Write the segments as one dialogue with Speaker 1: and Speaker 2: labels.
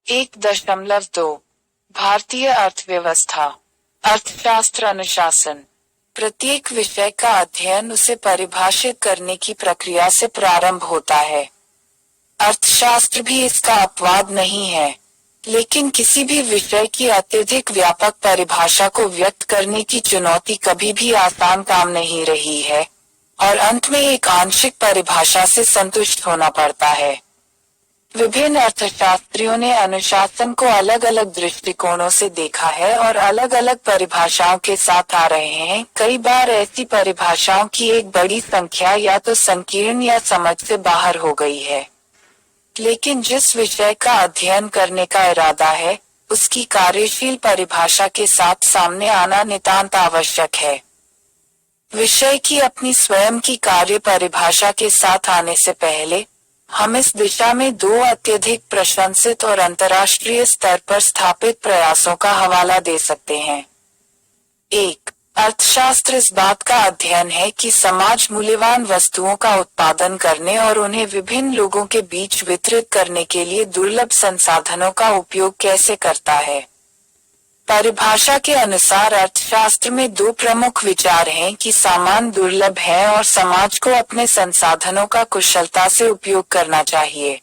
Speaker 1: 1.2 भारतीय अर्थव्यवस्था। अर्थशास्त्र अनुशासन। प्रत्येक विषय का अध्ययन उसे परिभाषित करने की प्रक्रिया से प्रारंभ होता है। अर्थशास्त्र भी इसका अपवाद नहीं है, लेकिन किसी भी विषय की अत्यधिक व्यापक परिभाषा को व्यक्त करने की चुनौती कभी भी आसान काम नहीं रही है, और अंत में एक आंशिक परिभाषा से संतुष्ट होना पड़ता है। विभिन्न अर्थशास्त्रियों ने अनुशासन को अलग अलग दृष्टिकोणों से देखा है और अलग अलग परिभाषाओं के साथ आ रहे हैं। कई बार ऐसी परिभाषाओं की एक बड़ी संख्या या तो संकीर्ण या समझ से बाहर हो गई है। लेकिन जिस विषय का अध्ययन करने का इरादा है, उसकी कार्यशील परिभाषा के साथ सामने आना नितांत आवश्यक है। विषय की अपनी स्वयं की कार्य परिभाषा के साथ आने से पहले हम इस दिशा में दो अत्यधिक प्रशंसित और अंतर्राष्ट्रीय स्तर पर स्थापित प्रयासों का हवाला दे सकते हैं। 1. अर्थशास्त्र इस बात का अध्ययन है कि समाज मूल्यवान वस्तुओं का उत्पादन करने और उन्हें विभिन्न लोगों के बीच वितरित करने के लिए दुर्लभ संसाधनों का उपयोग कैसे करता है। परिभाषा के अनुसार अर्थशास्त्र में दो प्रमुख विचार हैं कि सामान दुर्लभ है और समाज को अपने संसाधनों का कुशलता से उपयोग करना चाहिए।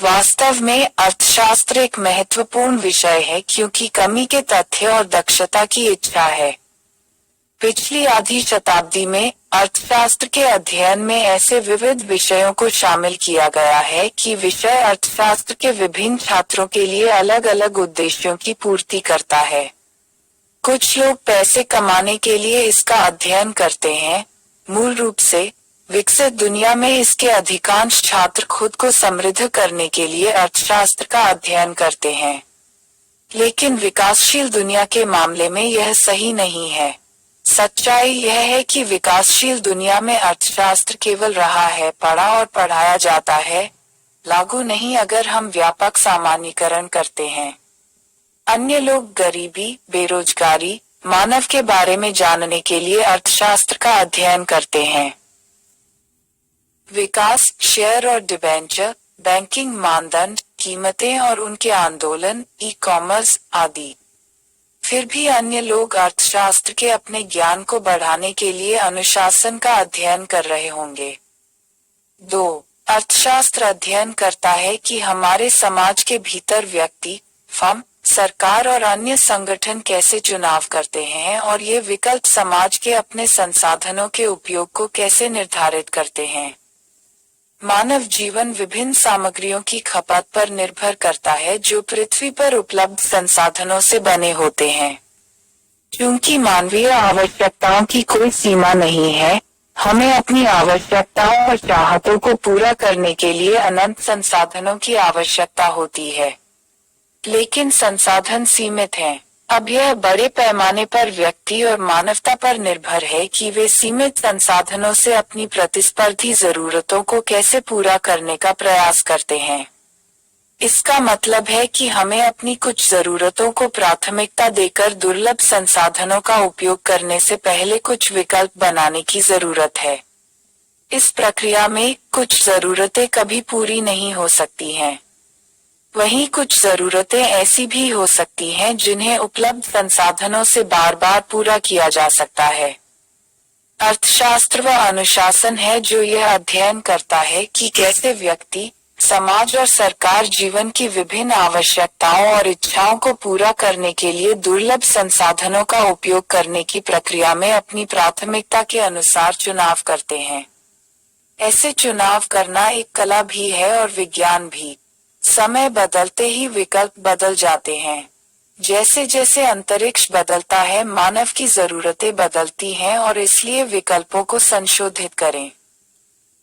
Speaker 1: वास्तव में अर्थशास्त्र एक महत्वपूर्ण विषय है क्योंकि कमी के तथ्य और दक्षता की इच्छा है। पिछली आधी शताब्दी में अर्थशास्त्र के अध्ययन में ऐसे विविध विषयों को शामिल किया गया है कि विषय अर्थशास्त्र के विभिन्न छात्रों के लिए अलग अलग उद्देश्यों की पूर्ति करता है। कुछ लोग पैसे कमाने के लिए इसका अध्ययन करते हैं। मूल रूप से विकसित दुनिया में इसके अधिकांश छात्र खुद को समृद्ध करने के लिए अर्थशास्त्र का अध्ययन करते हैं। लेकिन विकासशील दुनिया के मामले में यह सही नहीं है। सच्चाई यह है कि विकासशील दुनिया में अर्थशास्त्र केवल रहा है, पढ़ा और पढ़ाया जाता है, लागू नहीं अगर हम व्यापक सामान्यीकरण करते हैं। अन्य लोग गरीबी, बेरोजगारी, मानव के बारे में जानने के लिए अर्थशास्त्र का अध्ययन करते हैं। विकास, शेयर और डिबेंचर, बैंकिंग मानदंड, कीमतें और उनके आंदोलन, ई-कॉमर्स आदि। फिर भी अन्य लोग अर्थशास्त्र के अपने ज्ञान को बढ़ाने के लिए अनुशासन का अध्ययन कर रहे होंगे। 2. अर्थशास्त्र अध्ययन करता है कि हमारे समाज के भीतर व्यक्ति, फर्म, सरकार और अन्य संगठन कैसे चुनाव करते हैं और ये विकल्प समाज के अपने संसाधनों के उपयोग को कैसे निर्धारित करते हैं। मानव जीवन विभिन्न सामग्रियों की खपत पर निर्भर करता है जो पृथ्वी पर उपलब्ध संसाधनों से बने होते हैं। क्योंकि मानवीय आवश्यकताओं की कोई सीमा नहीं है, हमें अपनी आवश्यकताओं और चाहतों को पूरा करने के लिए अनंत संसाधनों की आवश्यकता होती है। लेकिन संसाधन सीमित हैं। अब यह बड़े पैमाने पर व्यक्ति और मानवता पर निर्भर है कि वे सीमित संसाधनों से अपनी प्रतिस्पर्धी जरूरतों को कैसे पूरा करने का प्रयास करते हैं। इसका मतलब है कि हमें अपनी कुछ जरूरतों को प्राथमिकता देकर दुर्लभ संसाधनों का उपयोग करने से पहले कुछ विकल्प बनाने की जरूरत है। इस प्रक्रिया में कुछ जरूरतें कभी पूरी नहीं हो सकती हैं। वहीं कुछ जरूरतें ऐसी भी हो सकती हैं जिन्हें उपलब्ध संसाधनों से बार बार पूरा किया जा सकता है। अर्थशास्त्र वह अनुशासन है जो यह अध्ययन करता है कि कैसे व्यक्ति, समाज और सरकार जीवन की विभिन्न आवश्यकताओं और इच्छाओं को पूरा करने के लिए दुर्लभ संसाधनों का उपयोग करने की प्रक्रिया में अपनी प्राथमिकता के अनुसार चुनाव करते हैं। ऐसे चुनाव करना एक कला भी है और विज्ञान भी। समय बदलते ही विकल्प बदल जाते हैं। जैसे जैसे अंतरिक्ष बदलता है, मानव की जरूरतें बदलती हैं और इसलिए विकल्पों को संशोधित करें।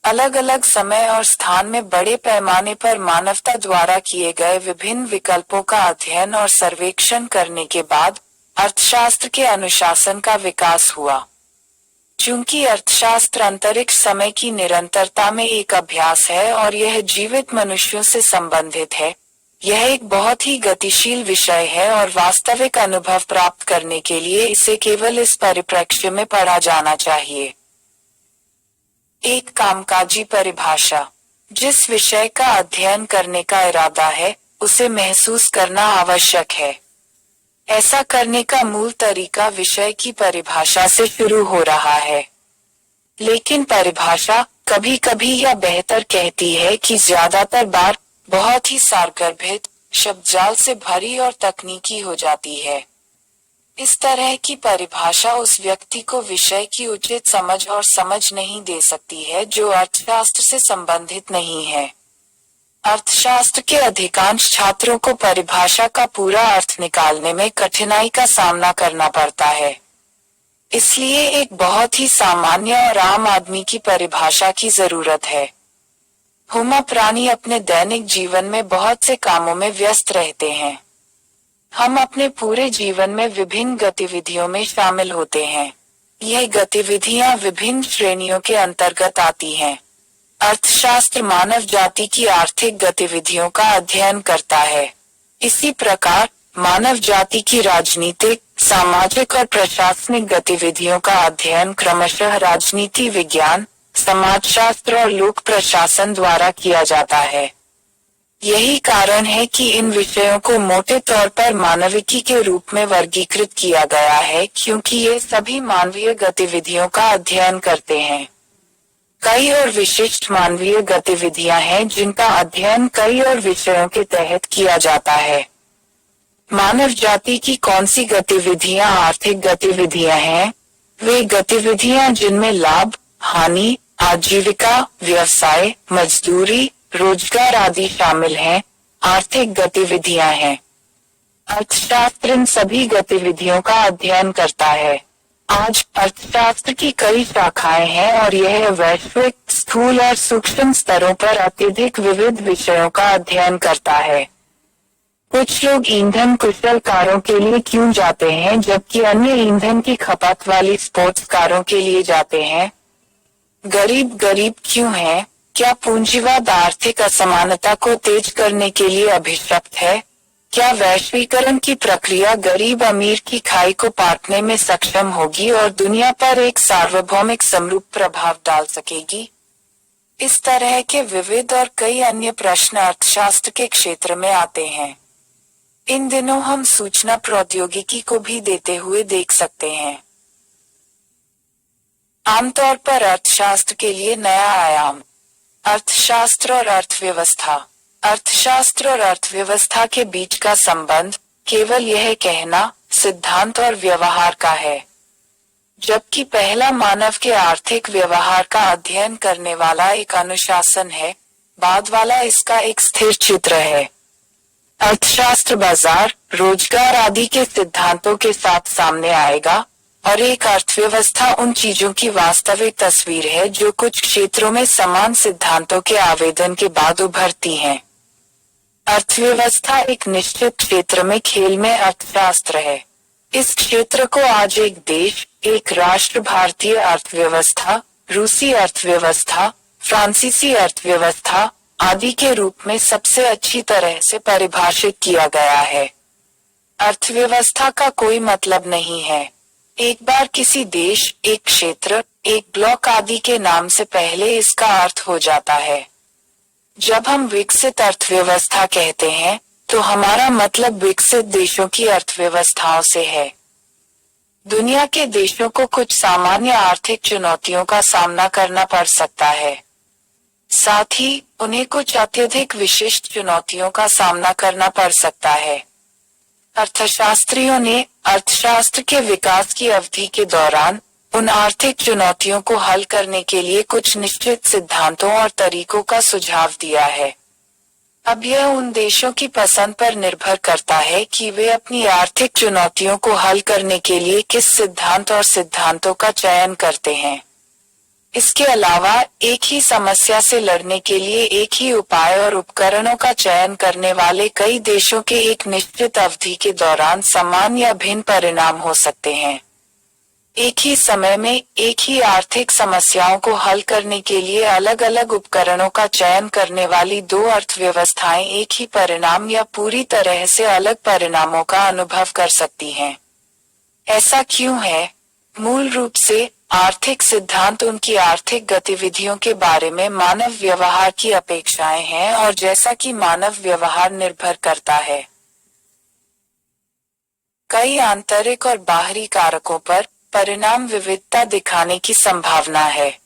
Speaker 1: अलग अलग समय और स्थान में बड़े पैमाने पर मानवता द्वारा किए गए विभिन्न विकल्पों का अध्ययन और सर्वेक्षण करने के बाद अर्थशास्त्र के अनुशासन का विकास हुआ। चूंकि अर्थशास्त्र अंतरिक्ष समय की निरंतरता में एक अभ्यास है और यह जीवित मनुष्यों से संबंधित है, यह एक बहुत ही गतिशील विषय है और वास्तविक अनुभव प्राप्त करने के लिए इसे केवल इस परिप्रेक्ष्य में पढ़ा जाना चाहिए। एक कामकाजी परिभाषा। जिस विषय का अध्ययन करने का इरादा है, उसे महसूस करना आवश्यक है। ऐसा करने का मूल तरीका विषय की परिभाषा से शुरू हो रहा है। लेकिन परिभाषा कभी कभी या बेहतर कहती है कि ज्यादातर बार बहुत ही सारगर्भित, शब्दजाल से भरी और तकनीकी हो जाती है। इस तरह की परिभाषा उस व्यक्ति को विषय की उचित समझ और समझ नहीं दे सकती है जो अर्थशास्त्र से संबंधित नहीं है। अर्थशास्त्र के अधिकांश छात्रों को परिभाषा का पूरा अर्थ निकालने में कठिनाई का सामना करना पड़ता है। इसलिए एक बहुत ही सामान्य और आम आदमी की परिभाषा की जरूरत है। हुमा प्राणी अपने दैनिक जीवन में बहुत से कामों में व्यस्त रहते हैं। हम अपने पूरे जीवन में विभिन्न गतिविधियों में शामिल होते हैं। यह गतिविधियां विभिन्न श्रेणियों के अंतर्गत आती हैं। अर्थशास्त्र मानव जाति की आर्थिक गतिविधियों का अध्ययन करता है। इसी प्रकार मानव जाति की राजनीतिक, सामाजिक और प्रशासनिक गतिविधियों का अध्ययन क्रमशः राजनीति विज्ञान, समाजशास्त्र और लोक प्रशासन द्वारा किया जाता है। यही कारण है कि इन विषयों को मोटे तौर पर मानविकी के रूप में वर्गीकृत किया गया है, क्योंकि ये सभी मानवीय गतिविधियों का अध्ययन करते हैं। कई और विशिष्ट मानवीय गतिविधियां हैं जिनका अध्ययन कई और विषयों के तहत किया जाता है। मानव जाति की कौन सी गतिविधियां आर्थिक गतिविधियां हैं? वे गतिविधियां जिनमें लाभ, हानि, आजीविका, व्यवसाय, मजदूरी, रोजगार आदि शामिल हैं, आर्थिक गतिविधियां हैं। अर्थशास्त्र इन सभी गतिविधियों का अध्ययन करता है। आज अर्थशास्त्र की कई शाखाएं हैं और यह वैश्विक, स्थूल और सूक्ष्म स्तरों पर अत्यधिक विविध विषयों का अध्ययन करता है। कुछ लोग ईंधन कुशल कारों के लिए क्यों जाते हैं जबकि अन्य ईंधन की खपत वाली स्पोर्ट्स कारों के लिए जाते हैं? गरीब गरीब क्यों हैं? क्या पूंजीवाद आर्थिक असमानता को तेज करने के लिए अभिशप्त है? क्या वैश्वीकरण की प्रक्रिया गरीब अमीर की खाई को पाटने में सक्षम होगी और दुनिया पर एक सार्वभौमिक समरूप प्रभाव डाल सकेगी? इस तरह के विविध और कई अन्य प्रश्न अर्थशास्त्र के क्षेत्र में आते हैं। इन दिनों हम सूचना प्रौद्योगिकी को भी देते हुए देख सकते हैं। आमतौर पर अर्थशास्त्र के लिए नया आयाम। अर्थशास्त्र और अर्थव्यवस्था। अर्थशास्त्र और अर्थव्यवस्था के बीच का संबंध केवल यह कहना, सिद्धांत और व्यवहार का है। जबकि पहला मानव के आर्थिक व्यवहार का अध्ययन करने वाला एक अनुशासन है, बाद वाला इसका एक स्थिर चित्र है। अर्थशास्त्र बाजार, रोजगार आदि के सिद्धांतों के साथ सामने आएगा और एक अर्थव्यवस्था उन चीजों की वास्तविक तस्वीर है जो कुछ क्षेत्रों में समान सिद्धांतों के आवेदन के बाद उभरती हैं। अर्थव्यवस्था एक निश्चित क्षेत्र में खेल में अर्थशास्त्र है। इस क्षेत्र को आज एक देश, एक राष्ट्र, भारतीय अर्थव्यवस्था, रूसी अर्थव्यवस्था, फ्रांसीसी अर्थव्यवस्था आदि के रूप में सबसे अच्छी तरह से परिभाषित किया गया है। अर्थव्यवस्था का कोई मतलब नहीं है। एक बार किसी देश, एक क्षेत्र, एक ब्लॉक आदि के नाम से पहले इसका अर्थ हो जाता है। जब हम विकसित अर्थव्यवस्था कहते हैं तो हमारा मतलब विकसित देशों की अर्थव्यवस्थाओं से है। दुनिया के देशों को कुछ सामान्य आर्थिक चुनौतियों का सामना करना पड़ सकता है। साथ ही उन्हें कुछ अत्यधिक विशिष्ट चुनौतियों का सामना करना पड़ सकता है। अर्थशास्त्रियों ने अर्थशास्त्र के विकास की अवधि के दौरान उन आर्थिक चुनौतियों को हल करने के लिए कुछ निश्चित सिद्धांतों और तरीकों का सुझाव दिया है। अब यह उन देशों की पसंद पर निर्भर करता है कि वे अपनी आर्थिक चुनौतियों को हल करने के लिए किस सिद्धांत और सिद्धांतों का चयन करते हैं। इसके अलावा एक ही समस्या से लड़ने के लिए एक ही उपाय और उपकरणों का चयन करने वाले कई देशों के एक निश्चित अवधि के दौरान समान या भिन्न परिणाम हो सकते हैं। एक ही समय में एक ही आर्थिक समस्याओं को हल करने के लिए अलग अलग उपकरणों का चयन करने वाली दो अर्थव्यवस्थाएं एक ही परिणाम या पूरी तरह से अलग परिणामों का अनुभव कर सकती हैं। ऐसा क्यों है? मूल रूप से आर्थिक सिद्धांत उनकी आर्थिक गतिविधियों के बारे में मानव व्यवहार की अपेक्षाएं हैं और जैसा कि मानव व्यवहार निर्भर करता है कई आंतरिक और बाहरी कारकों पर, परिणाम विविधता दिखाने की संभावना है।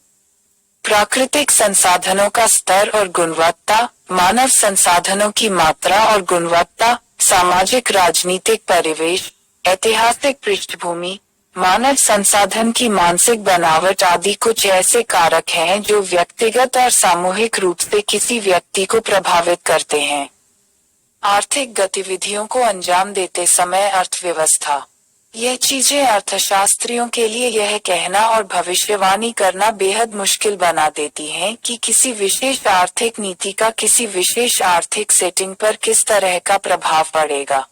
Speaker 1: प्राकृतिक संसाधनों का स्तर और गुणवत्ता, मानव संसाधनों की मात्रा और गुणवत्ता, सामाजिक राजनीतिक परिवेश, ऐतिहासिक पृष्ठभूमि, मानव संसाधन की मानसिक बनावट आदि कुछ ऐसे कारक हैं जो व्यक्तिगत और सामूहिक रूप से किसी व्यक्ति को प्रभावित करते हैं। आर्थिक गतिविधियों को अंजाम देते समय अर्थव्यवस्था। यह चीजें अर्थशास्त्रियों के लिए यह कहना और भविष्यवाणी करना बेहद मुश्किल बना देती हैं कि किसी विशेष आर्थिक नीति का किसी विशेष आर्थिक सेटिंग पर किस तरह का प्रभाव पड़ेगा।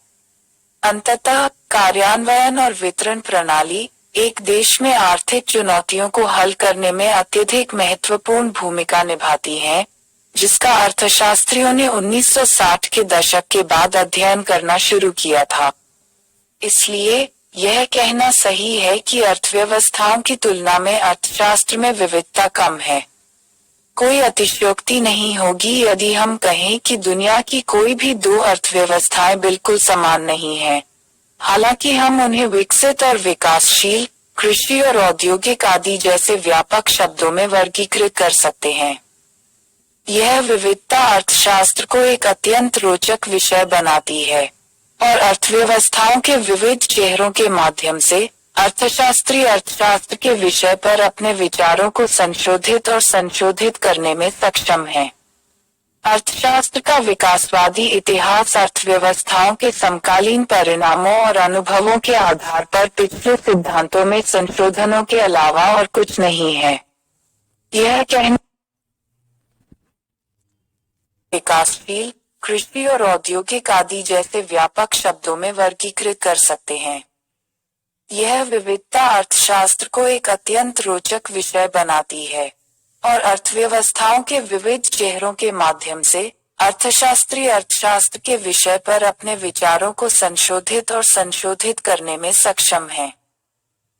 Speaker 1: अंततः कार्यान्वयन और वितरण प्रणाली एक देश में आर्थिक चुनौतियों को हल करने में अत्यधिक महत्वपूर्ण भूमिका निभाती है, जिसका अर्थशास्त्रियों ने 1960 के दशक के बाद अध्ययन करना शुरू किया था। इसलिए यह कहना सही है कि अर्थव्यवस्थाओं की तुलना में अर्थशास्त्र में विविधता कम है। कोई अतिशयोक्ति नहीं होगी यदि हम कहें कि दुनिया की कोई भी दो अर्थव्यवस्थाएं बिल्कुल समान नहीं हैं। हालांकि हम उन्हें विकसित और विकासशील, कृषि और औद्योगिक आदि जैसे व्यापक शब्दों में वर्गीकृत कर सकते हैं। यह विविधता अर्थशास्त्र को एक अत्यंत रोचक विषय बनाती है और अर्थव्यवस्थाओं के विविध चेहरों के माध्यम से अर्थशास्त्री अर्थशास्त्र के विषय पर अपने विचारों को संशोधित और संशोधित करने में सक्षम हैं। अर्थशास्त्र का विकासवादी इतिहास अर्थव्यवस्थाओं के समकालीन परिणामों और अनुभवों के आधार पर पिछले सिद्धांतों में संशोधनों के अलावा और कुछ नहीं है। यह कहना विकासशील, कृषि और औद्योगिक आदि जैसे व्यापक शब्दों में वर्गीकृत कर सकते हैं। यह विविधता अर्थशास्त्र को एक अत्यंत रोचक विषय बनाती है और अर्थव्यवस्थाओं के विविध चेहरों के माध्यम से अर्थशास्त्री अर्थशास्त्र के विषय पर अपने विचारों को संशोधित और संशोधित करने में सक्षम हैं।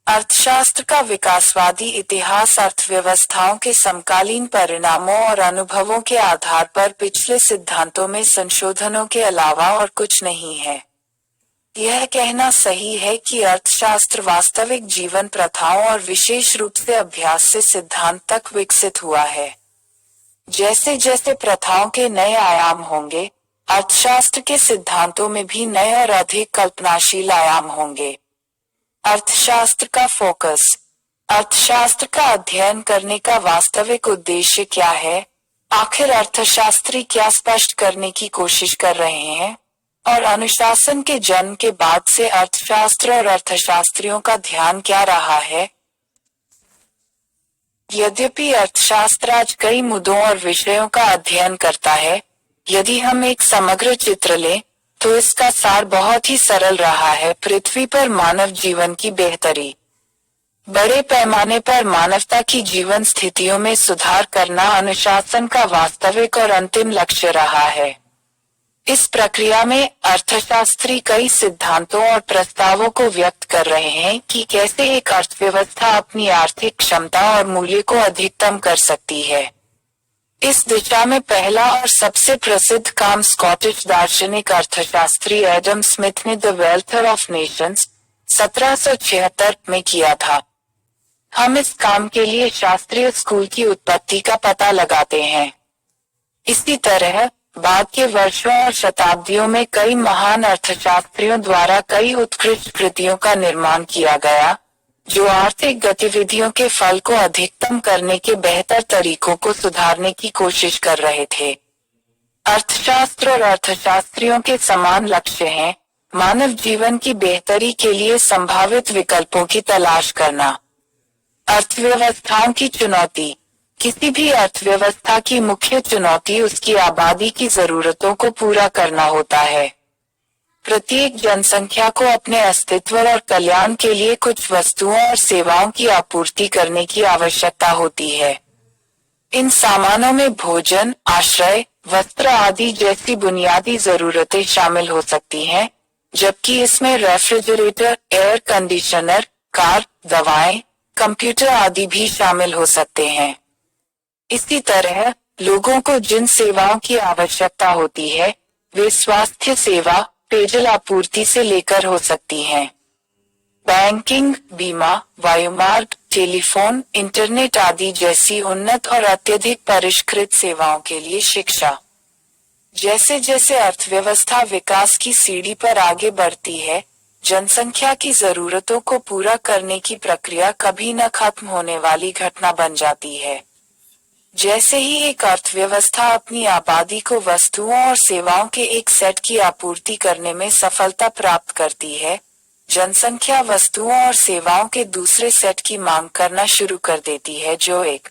Speaker 1: अर्थशास्त्र का विकासवादी इतिहास अर्थव्यवस्थाओं के समकालीन परिणामों और अनुभवों के आधार पर पिछले सिद्धांतों में संशोधनों के अलावा और कुछ नहीं है। यह कहना सही है कि अर्थशास्त्र वास्तविक जीवन प्रथाओं और विशेष रूप से अभ्यास से सिद्धांत तक विकसित हुआ है। जैसे जैसे प्रथाओं के नए आयाम होंगे, अर्थशास्त्र के सिद्धांतों में भी नए और अधिक कल्पनाशील आयाम होंगे। अर्थशास्त्र का फोकस। अर्थशास्त्र का अध्ययन करने का वास्तविक उद्देश्य क्या है? आखिर अर्थशास्त्री क्या स्पष्ट करने की कोशिश कर रहे हैं? और अनुशासन के जन्म के बाद से अर्थशास्त्र और अर्थशास्त्रियों का ध्यान क्या रहा है? यद्यपि अर्थशास्त्र आज कई मुद्दों और विषयों का अध्ययन करता है, यदि हम एक समग्र चित्र लें, तो इसका सार बहुत ही सरल रहा है। पृथ्वी पर मानव जीवन की बेहतरी। बड़े पैमाने पर मानवता की जीवन स्थितियों में सुधार करना अनुशासन का वास्तविक और अंतिम लक्ष्य रहा है। इस प्रक्रिया में अर्थशास्त्री कई सिद्धांतों और प्रस्तावों को व्यक्त कर रहे हैं कि कैसे एक अर्थव्यवस्था अपनी आर्थिक क्षमता और मूल्य को अधिकतम कर सकती है। इस दिशा में पहला और सबसे प्रसिद्ध काम स्कॉटिश दार्शनिक अर्थशास्त्री एडम स्मिथ ने द वेल्थ ऑफ नेशंस 1776 में किया था। हम इस काम के लिए शास्त्रीय स्कूल की उत्पत्ति का पता लगाते हैं। इसी तरह बाद के वर्षों और शताब्दियों में कई महान अर्थशास्त्रियों द्वारा कई उत्कृष्ट कृतियों का निर्माण किया गया, जो आर्थिक गतिविधियों के फल को अधिकतम करने के बेहतर तरीकों को सुधारने की कोशिश कर रहे थे। अर्थशास्त्र और अर्थशास्त्रियों के समान लक्ष्य हैं, मानव जीवन की बेहतरी के लिए संभावित विकल्पों की तलाश करना। अर्थव्यवस्थाओं की चुनौती। किसी भी अर्थव्यवस्था की मुख्य चुनौती उसकी आबादी की जरूरतों को पूरा करना होता है। प्रत्येक जनसंख्या को अपने अस्तित्व और कल्याण के लिए कुछ वस्तुओं और सेवाओं की आपूर्ति करने की आवश्यकता होती है। इन सामानों में भोजन, आश्रय, वस्त्र आदि जैसी बुनियादी जरूरतें शामिल हो सकती हैं, जबकि इसमें रेफ्रिजरेटर, एयर कंडीशनर, कार, दवाएं, कंप्यूटर आदि भी शामिल हो सकते हैं। इसी तरह लोगों को जिन सेवाओं की आवश्यकता होती है वे स्वास्थ्य सेवा, पेयजल आपूर्ति से लेकर हो सकती हैं। बैंकिंग, बीमा, वायुमार्ग, टेलीफोन, इंटरनेट आदि जैसी उन्नत और अत्यधिक परिष्कृत सेवाओं के लिए शिक्षा। जैसे जैसे अर्थव्यवस्था विकास की सीढ़ी पर आगे बढ़ती है, जनसंख्या की जरूरतों को पूरा करने की प्रक्रिया कभी न खत्म होने वाली घटना बन जाती है। जैसे ही एक अर्थव्यवस्था अपनी आबादी को वस्तुओं और सेवाओं के एक सेट की आपूर्ति करने में सफलता प्राप्त करती है, जनसंख्या वस्तुओं और सेवाओं के दूसरे सेट की मांग करना शुरू कर देती है जो एक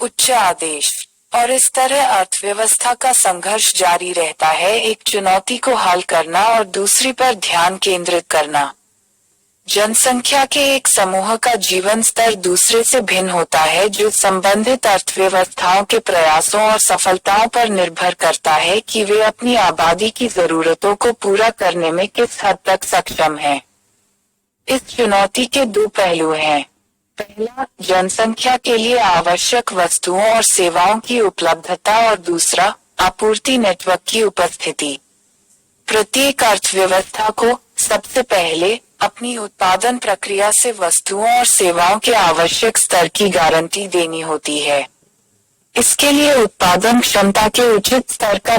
Speaker 1: उच्च आदेश। और इस तरह अर्थव्यवस्था का संघर्ष जारी रहता है, एक चुनौती को हल करना और दूसरी पर ध्यान केंद्रित करना। जनसंख्या के एक समूह का जीवन स्तर दूसरे से भिन्न होता है जो संबंधित अर्थव्यवस्थाओं के प्रयासों और सफलताओं पर निर्भर करता है कि वे अपनी आबादी की जरूरतों को पूरा करने में किस हद तक सक्षम हैं। इस चुनौती के दो पहलू हैं। पहला, जनसंख्या के लिए आवश्यक वस्तुओं और सेवाओं की उपलब्धता और दूसरा, आपूर्ति नेटवर्क की उपस्थिति। प्रत्येक अर्थव्यवस्था को सबसे पहले अपनी उत्पादन प्रक्रिया से वस्तुओं और सेवाओं के आवश्यक स्तर की गारंटी देनी होती है। इसके लिए उत्पादन क्षमता के उचित स्तर का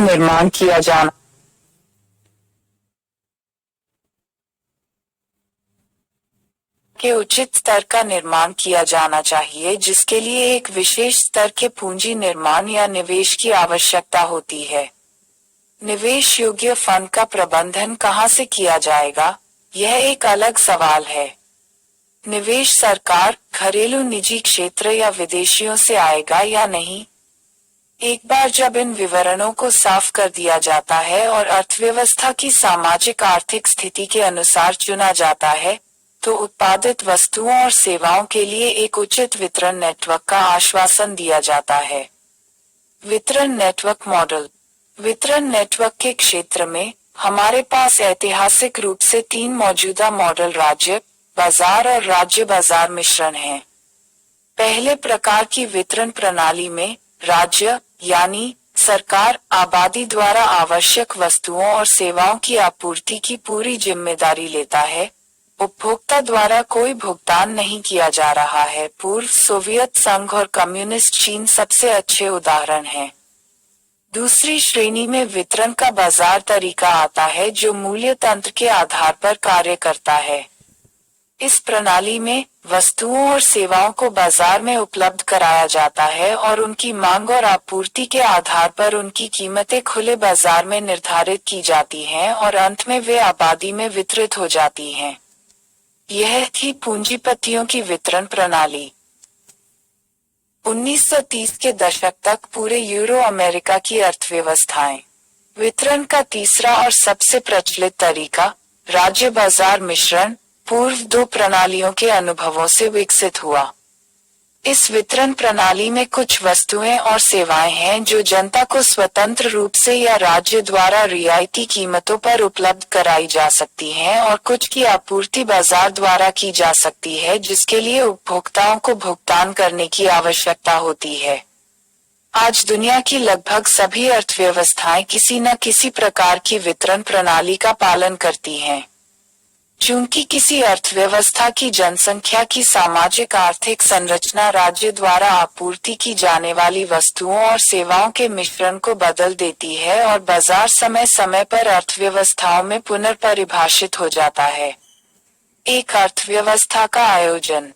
Speaker 1: निर्माण किया जाना चाहिए जिसके लिए एक विशेष स्तर के पूंजी निर्माण या निवेश की आवश्यकता होती है। निवेश योग्य फंड का प्रबंधन कहां से किया जाएगा, यह एक अलग सवाल है। निवेश सरकार, घरेलू निजी क्षेत्र या विदेशियों से आएगा या नहीं? एक बार जब इन विवरणों को साफ कर दिया जाता है और अर्थव्यवस्था की सामाजिक आर्थिक स्थिति के अनुसार चुना जाता है, तो उत्पादित वस्तुओं और सेवाओं के लिए एक उचित वितरण नेटवर्क का आश्वासन दिया जाता है। वितरण नेटवर्क मॉडल। वितरण नेटवर्क के क्षेत्र में हमारे पास ऐतिहासिक रूप से तीन मौजूदा मॉडल राज्य, बाजार और राज्य बाजार मिश्रण हैं। पहले प्रकार की वितरण प्रणाली में राज्य यानी सरकार आबादी द्वारा आवश्यक वस्तुओं और सेवाओं की आपूर्ति की पूरी जिम्मेदारी लेता है। उपभोक्ता द्वारा कोई भुगतान नहीं किया जा रहा है। पूर्व सोवियत संघ और कम्युनिस्ट चीन सबसे अच्छे उदाहरण हैं। दूसरी श्रेणी में वितरण का बाजार तरीका आता है जो मूल्य तंत्र के आधार पर कार्य करता है। इस प्रणाली में वस्तुओं और सेवाओं को बाजार में उपलब्ध कराया जाता है और उनकी मांग और आपूर्ति के आधार पर उनकी कीमतें खुले बाजार में निर्धारित की जाती हैं और अंत में वे आबादी में वितरित हो जाती हैं। यह थी पूंजीपतियों की वितरण प्रणाली। 1930 के दशक तक पूरे यूरो अमेरिका की अर्थव्यवस्थाएं वितरण का तीसरा और सबसे प्रचलित तरीका राज्य बाजार मिश्रण पूर्व दो प्रणालियों के अनुभवों से विकसित हुआ। इस वितरण प्रणाली में कुछ वस्तुएं और सेवाएं हैं जो जनता को स्वतंत्र रूप से या राज्य द्वारा रियायती कीमतों पर उपलब्ध कराई जा सकती हैं और कुछ की आपूर्ति बाजार द्वारा की जा सकती है जिसके लिए उपभोक्ताओं को भुगतान करने की आवश्यकता होती है। आज दुनिया की लगभग सभी अर्थव्यवस्थाएं किसी न किसी प्रकार की वितरण प्रणाली का पालन करती हैं। चूंकि किसी अर्थव्यवस्था की जनसंख्या की सामाजिक आर्थिक संरचना राज्य द्वारा आपूर्ति की जाने वाली वस्तुओं और सेवाओं के मिश्रण को बदल देती है और बाजार समय समय पर अर्थव्यवस्थाओं में पुनर्परिभाषित हो जाता है। एक अर्थव्यवस्था का आयोजन।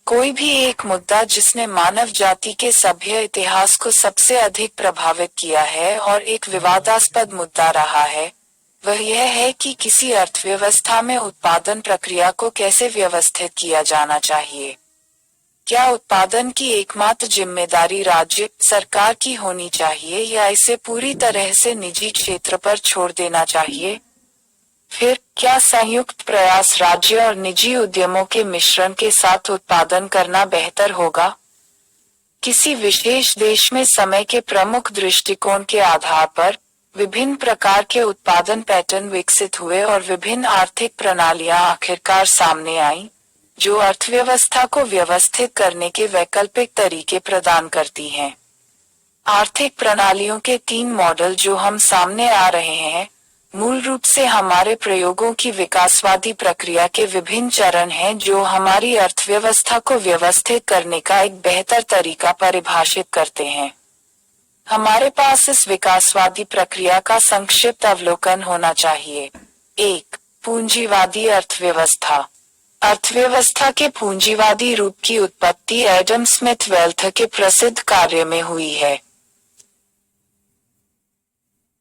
Speaker 1: कोई भी एक मुद्दा जिसने मानव जाति के सभ्य इतिहास को सबसे अधिक प्रभावित किया है और एक विवादास्पद मुद्दा रहा है, वह यह है कि किसी अर्थव्यवस्था में उत्पादन प्रक्रिया को कैसे व्यवस्थित किया जाना चाहिए। क्या उत्पादन की एकमात्र जिम्मेदारी राज्य सरकार की होनी चाहिए या इसे पूरी तरह से निजी क्षेत्र पर छोड़ देना चाहिए? फिर क्या संयुक्त प्रयास राज्य और निजी उद्यमों के मिश्रण के साथ उत्पादन करना बेहतर होगा? किसी विशेष देश में समय के प्रमुख दृष्टिकोण के आधार पर विभिन्न प्रकार के उत्पादन पैटर्न विकसित हुए और विभिन्न आर्थिक प्रणालियां आखिरकार सामने आईं, जो अर्थव्यवस्था को व्यवस्थित करने के वैकल्पिक तरीके प्रदान करती हैं। आर्थिक प्रणालियों के 3 मॉडल जो हम सामने आ रहे हैं, मूल रूप से हमारे प्रयोगों की विकासवादी प्रक्रिया के विभिन्न चरण हैं जो हमारी अर्थव्यवस्था को व्यवस्थित करने का एक बेहतर तरीका परिभाषित करते हैं। हमारे पास इस विकासवादी प्रक्रिया का संक्षिप्त अवलोकन होना चाहिए। 1. पूंजीवादी अर्थव्यवस्था। अर्थव्यवस्था के पूंजीवादी रूप की उत्पत्ति एडम स्मिथ वेल्थ के प्रसिद्ध कार्य में हुई है।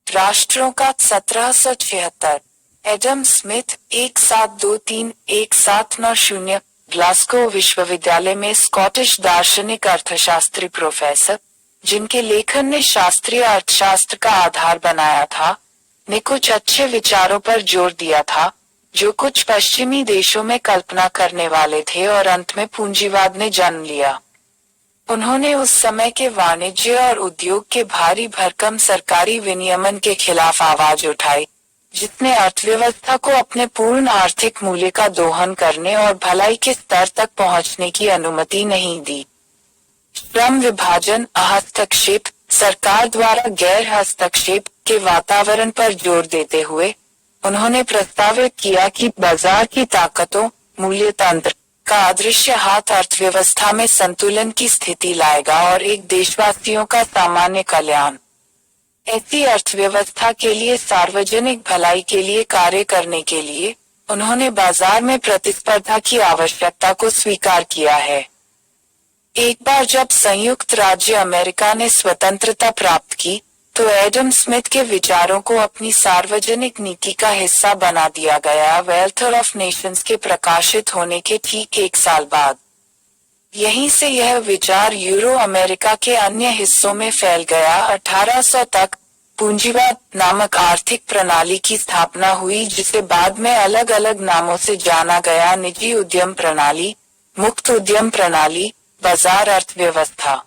Speaker 1: राष्ट्रों का 1776। एडम स्मिथ 1723-1790 ग्लासगो विश्वविद्यालय में स्कॉटिश दार्शनिक अर्थशास्त्री प्रोफेसर, जिनके लेखन ने शास्त्रीय अर्थशास्त्र का आधार बनाया था, ने कुछ अच्छे विचारों पर जोर दिया था जो कुछ पश्चिमी देशों में कल्पना करने वाले थे और अंत में पूंजीवाद ने जन्म लिया। उन्होंने उस समय के वाणिज्य और उद्योग के भारी भरकम सरकारी विनियमन के खिलाफ आवाज उठाई, जिसने अर्थव्यवस्था को अपने पूर्ण आर्थिक मूल्य का दोहन करने और भलाई के स्तर तक पहुंचने की अनुमति नहीं दी। श्रम विभाजन, हस्तक्षेप, सरकार द्वारा गैर हस्तक्षेप के वातावरण पर जोर देते हुए उन्होंने प्रस्तावित किया कि बाजार की ताकतों, मूल्य तंत्र का अदृश्य हाथ अर्थव्यवस्था में संतुलन की स्थिति लाएगा और एक देशवासियों का सामान्य कल्याण। ऐसी अर्थव्यवस्था के लिए सार्वजनिक भलाई के लिए कार्य करने के लिए उन्होंने बाजार में प्रतिस्पर्धा की आवश्यकता को स्वीकार किया है। एक बार जब संयुक्त राज्य अमेरिका ने स्वतंत्रता प्राप्त की, तो एडम स्मिथ के विचारों को अपनी सार्वजनिक नीति का हिस्सा बना दिया गया वेल्थ ऑफ नेशंस के प्रकाशित होने के ठीक 1 साल बाद। यहीं से यह विचार यूरो अमेरिका के अन्य हिस्सों में फैल गया। 1800 तक पूंजीवाद नामक आर्थिक प्रणाली की स्थापना हुई, जिसे बाद में अलग अलग नामों से जाना गया। निजी उद्यम प्रणाली, मुक्त उद्यम प्रणाली, बाजार अर्थव्यवस्था।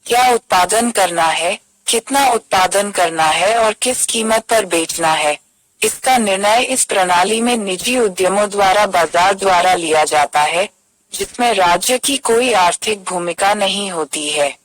Speaker 1: क्या उत्पादन करना है, कितना उत्पादन करना है और किस कीमत पर बेचना है, इसका निर्णय इस प्रणाली में निजी उद्यमों द्वारा बाजार द्वारा लिया जाता है, जिसमें राज्य की कोई आर्थिक भूमिका नहीं होती है।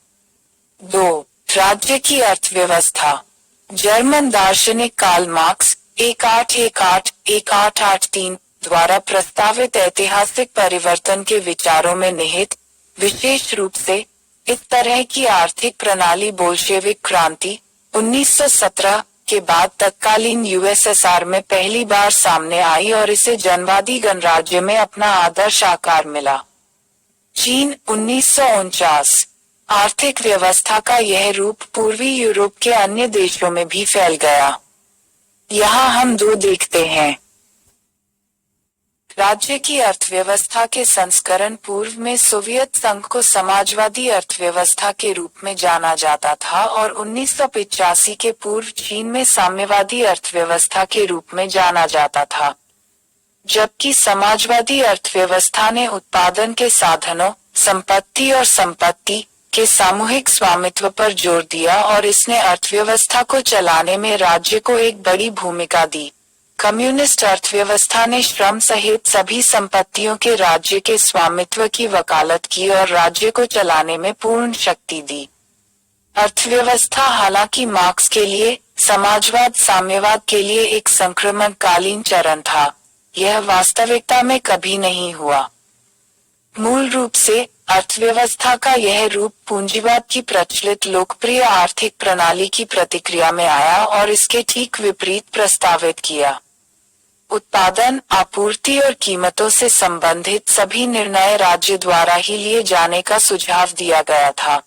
Speaker 1: 2. राज्य की अर्थव्यवस्था। जर्मन दार्शनिक कार्ल मार्क्स 1818-1883 द्वारा प्रस्तावित ऐतिहासिक परिवर्तन के विचारों में निहित, विशेष रूप से इस तरह की आर्थिक प्रणाली बोल्शेविक क्रांति 1917 के बाद तत्कालीन यूएसएसआर में पहली बार सामने आई और इसे जनवादी गणराज्य में अपना आदर्श आकार मिला। चीन 1949। आर्थिक व्यवस्था का यह रूप पूर्वी यूरोप के अन्य देशों में भी फैल गया। यहाँ हम 2 देखते हैं। राज्य की अर्थव्यवस्था के संस्करण। पूर्व में सोवियत संघ को समाजवादी अर्थव्यवस्था के रूप में जाना जाता था और 1985 के पूर्व चीन में साम्यवादी अर्थव्यवस्था के रूप में जाना जाता था। जबकि समाजवादी अर्थव्यवस्था ने उत्पादन के साधनों, संपत्ति और संपत्ति के सामूहिक स्वामित्व पर जोर दिया और इसने अर्थव्यवस्था को चलाने में राज्य को एक बड़ी भूमिका दी। कम्युनिस्ट अर्थव्यवस्था ने श्रम सहित सभी संपत्तियों के राज्य के स्वामित्व की वकालत की और राज्य को चलाने में पूर्ण शक्ति दी। अर्थव्यवस्था हालांकि मार्क्स के लिए समाजवाद साम्यवाद के लिए एक संक्रमणकालीन चरण था, यह वास्तविकता में कभी नहीं हुआ। मूल रूप से अर्थव्यवस्था का यह रूप पूंजीवाद की प्रचलित लोकप्रिय आर्थिक प्रणाली की प्रतिक्रिया में आया और इसके ठीक विपरीत प्रस्तावित किया। उत्पादन, आपूर्ति और कीमतों से संबंधित सभी निर्णय राज्य द्वारा ही लिए जाने का सुझाव दिया गया था।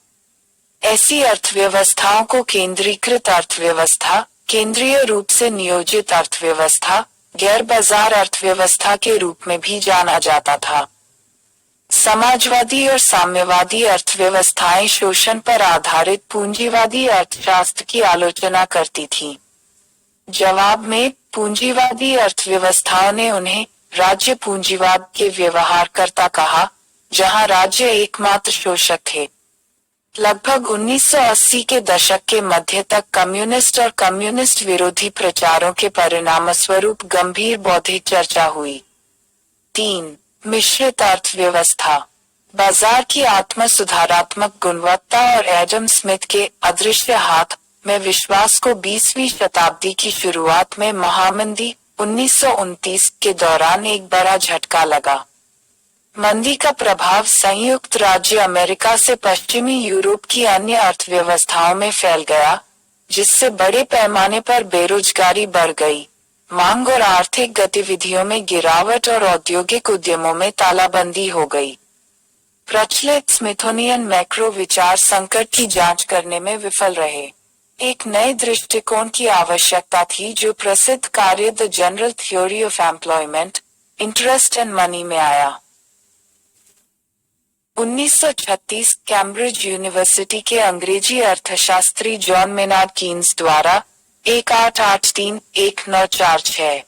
Speaker 1: ऐसी अर्थव्यवस्थाओं को केंद्रीकृत अर्थव्यवस्था, केंद्रीय रूप से नियोजित अर्थव्यवस्था, गैर बाजार अर्थव्यवस्था के रूप में भी जाना जाता था। समाजवादी और साम्यवादी अर्थव्यवस्थाएं शोषण पर आधारित पूंजीवादी अर्थशास्त्र की आलोचना करती थीं। जवाब में पूंजीवादी अर्थव्यवस्थाओं ने उन्हें राज्य पूंजीवाद के व्यवहारकर्ता कहा, जहां राज्य एकमात्र शोषक थे। लगभग 1980 के दशक के मध्य तक कम्युनिस्ट और कम्युनिस्ट विरोधी प्रचारों के परिणामस्वरूप गंभीर बौद्धिक चर्चा हुई। 3. मिश्रित अर्थव्यवस्था। बाजार की आत्म सुधारात्मक गुणवत्ता और एडम स्मिथ के अदृश्य हाथ में विश्वास को 20वीं शताब्दी की शुरुआत में महामंदी 1929 के दौरान एक बड़ा झटका लगा। मंदी का प्रभाव संयुक्त राज्य अमेरिका से पश्चिमी यूरोप की अन्य अर्थव्यवस्थाओं में फैल गया, जिससे बड़े पैमाने पर बेरोजगारी बढ़ गई, मांग और आर्थिक गतिविधियों में गिरावट और औद्योगिक उद्यमों में तालाबंदी हो गई। प्रचलित स्मिथोनियन मैक्रो विचार संकट की जांच करने में विफल रहे। एक नए दृष्टिकोण की आवश्यकता थी जो प्रसिद्ध कार्य the general theory of employment, interest and money में आया। 1936 कैम्ब्रिज यूनिवर्सिटी के अंग्रेजी अर्थशास्त्री जॉन मेनार्ड कीन्स द्वारा 1883-1946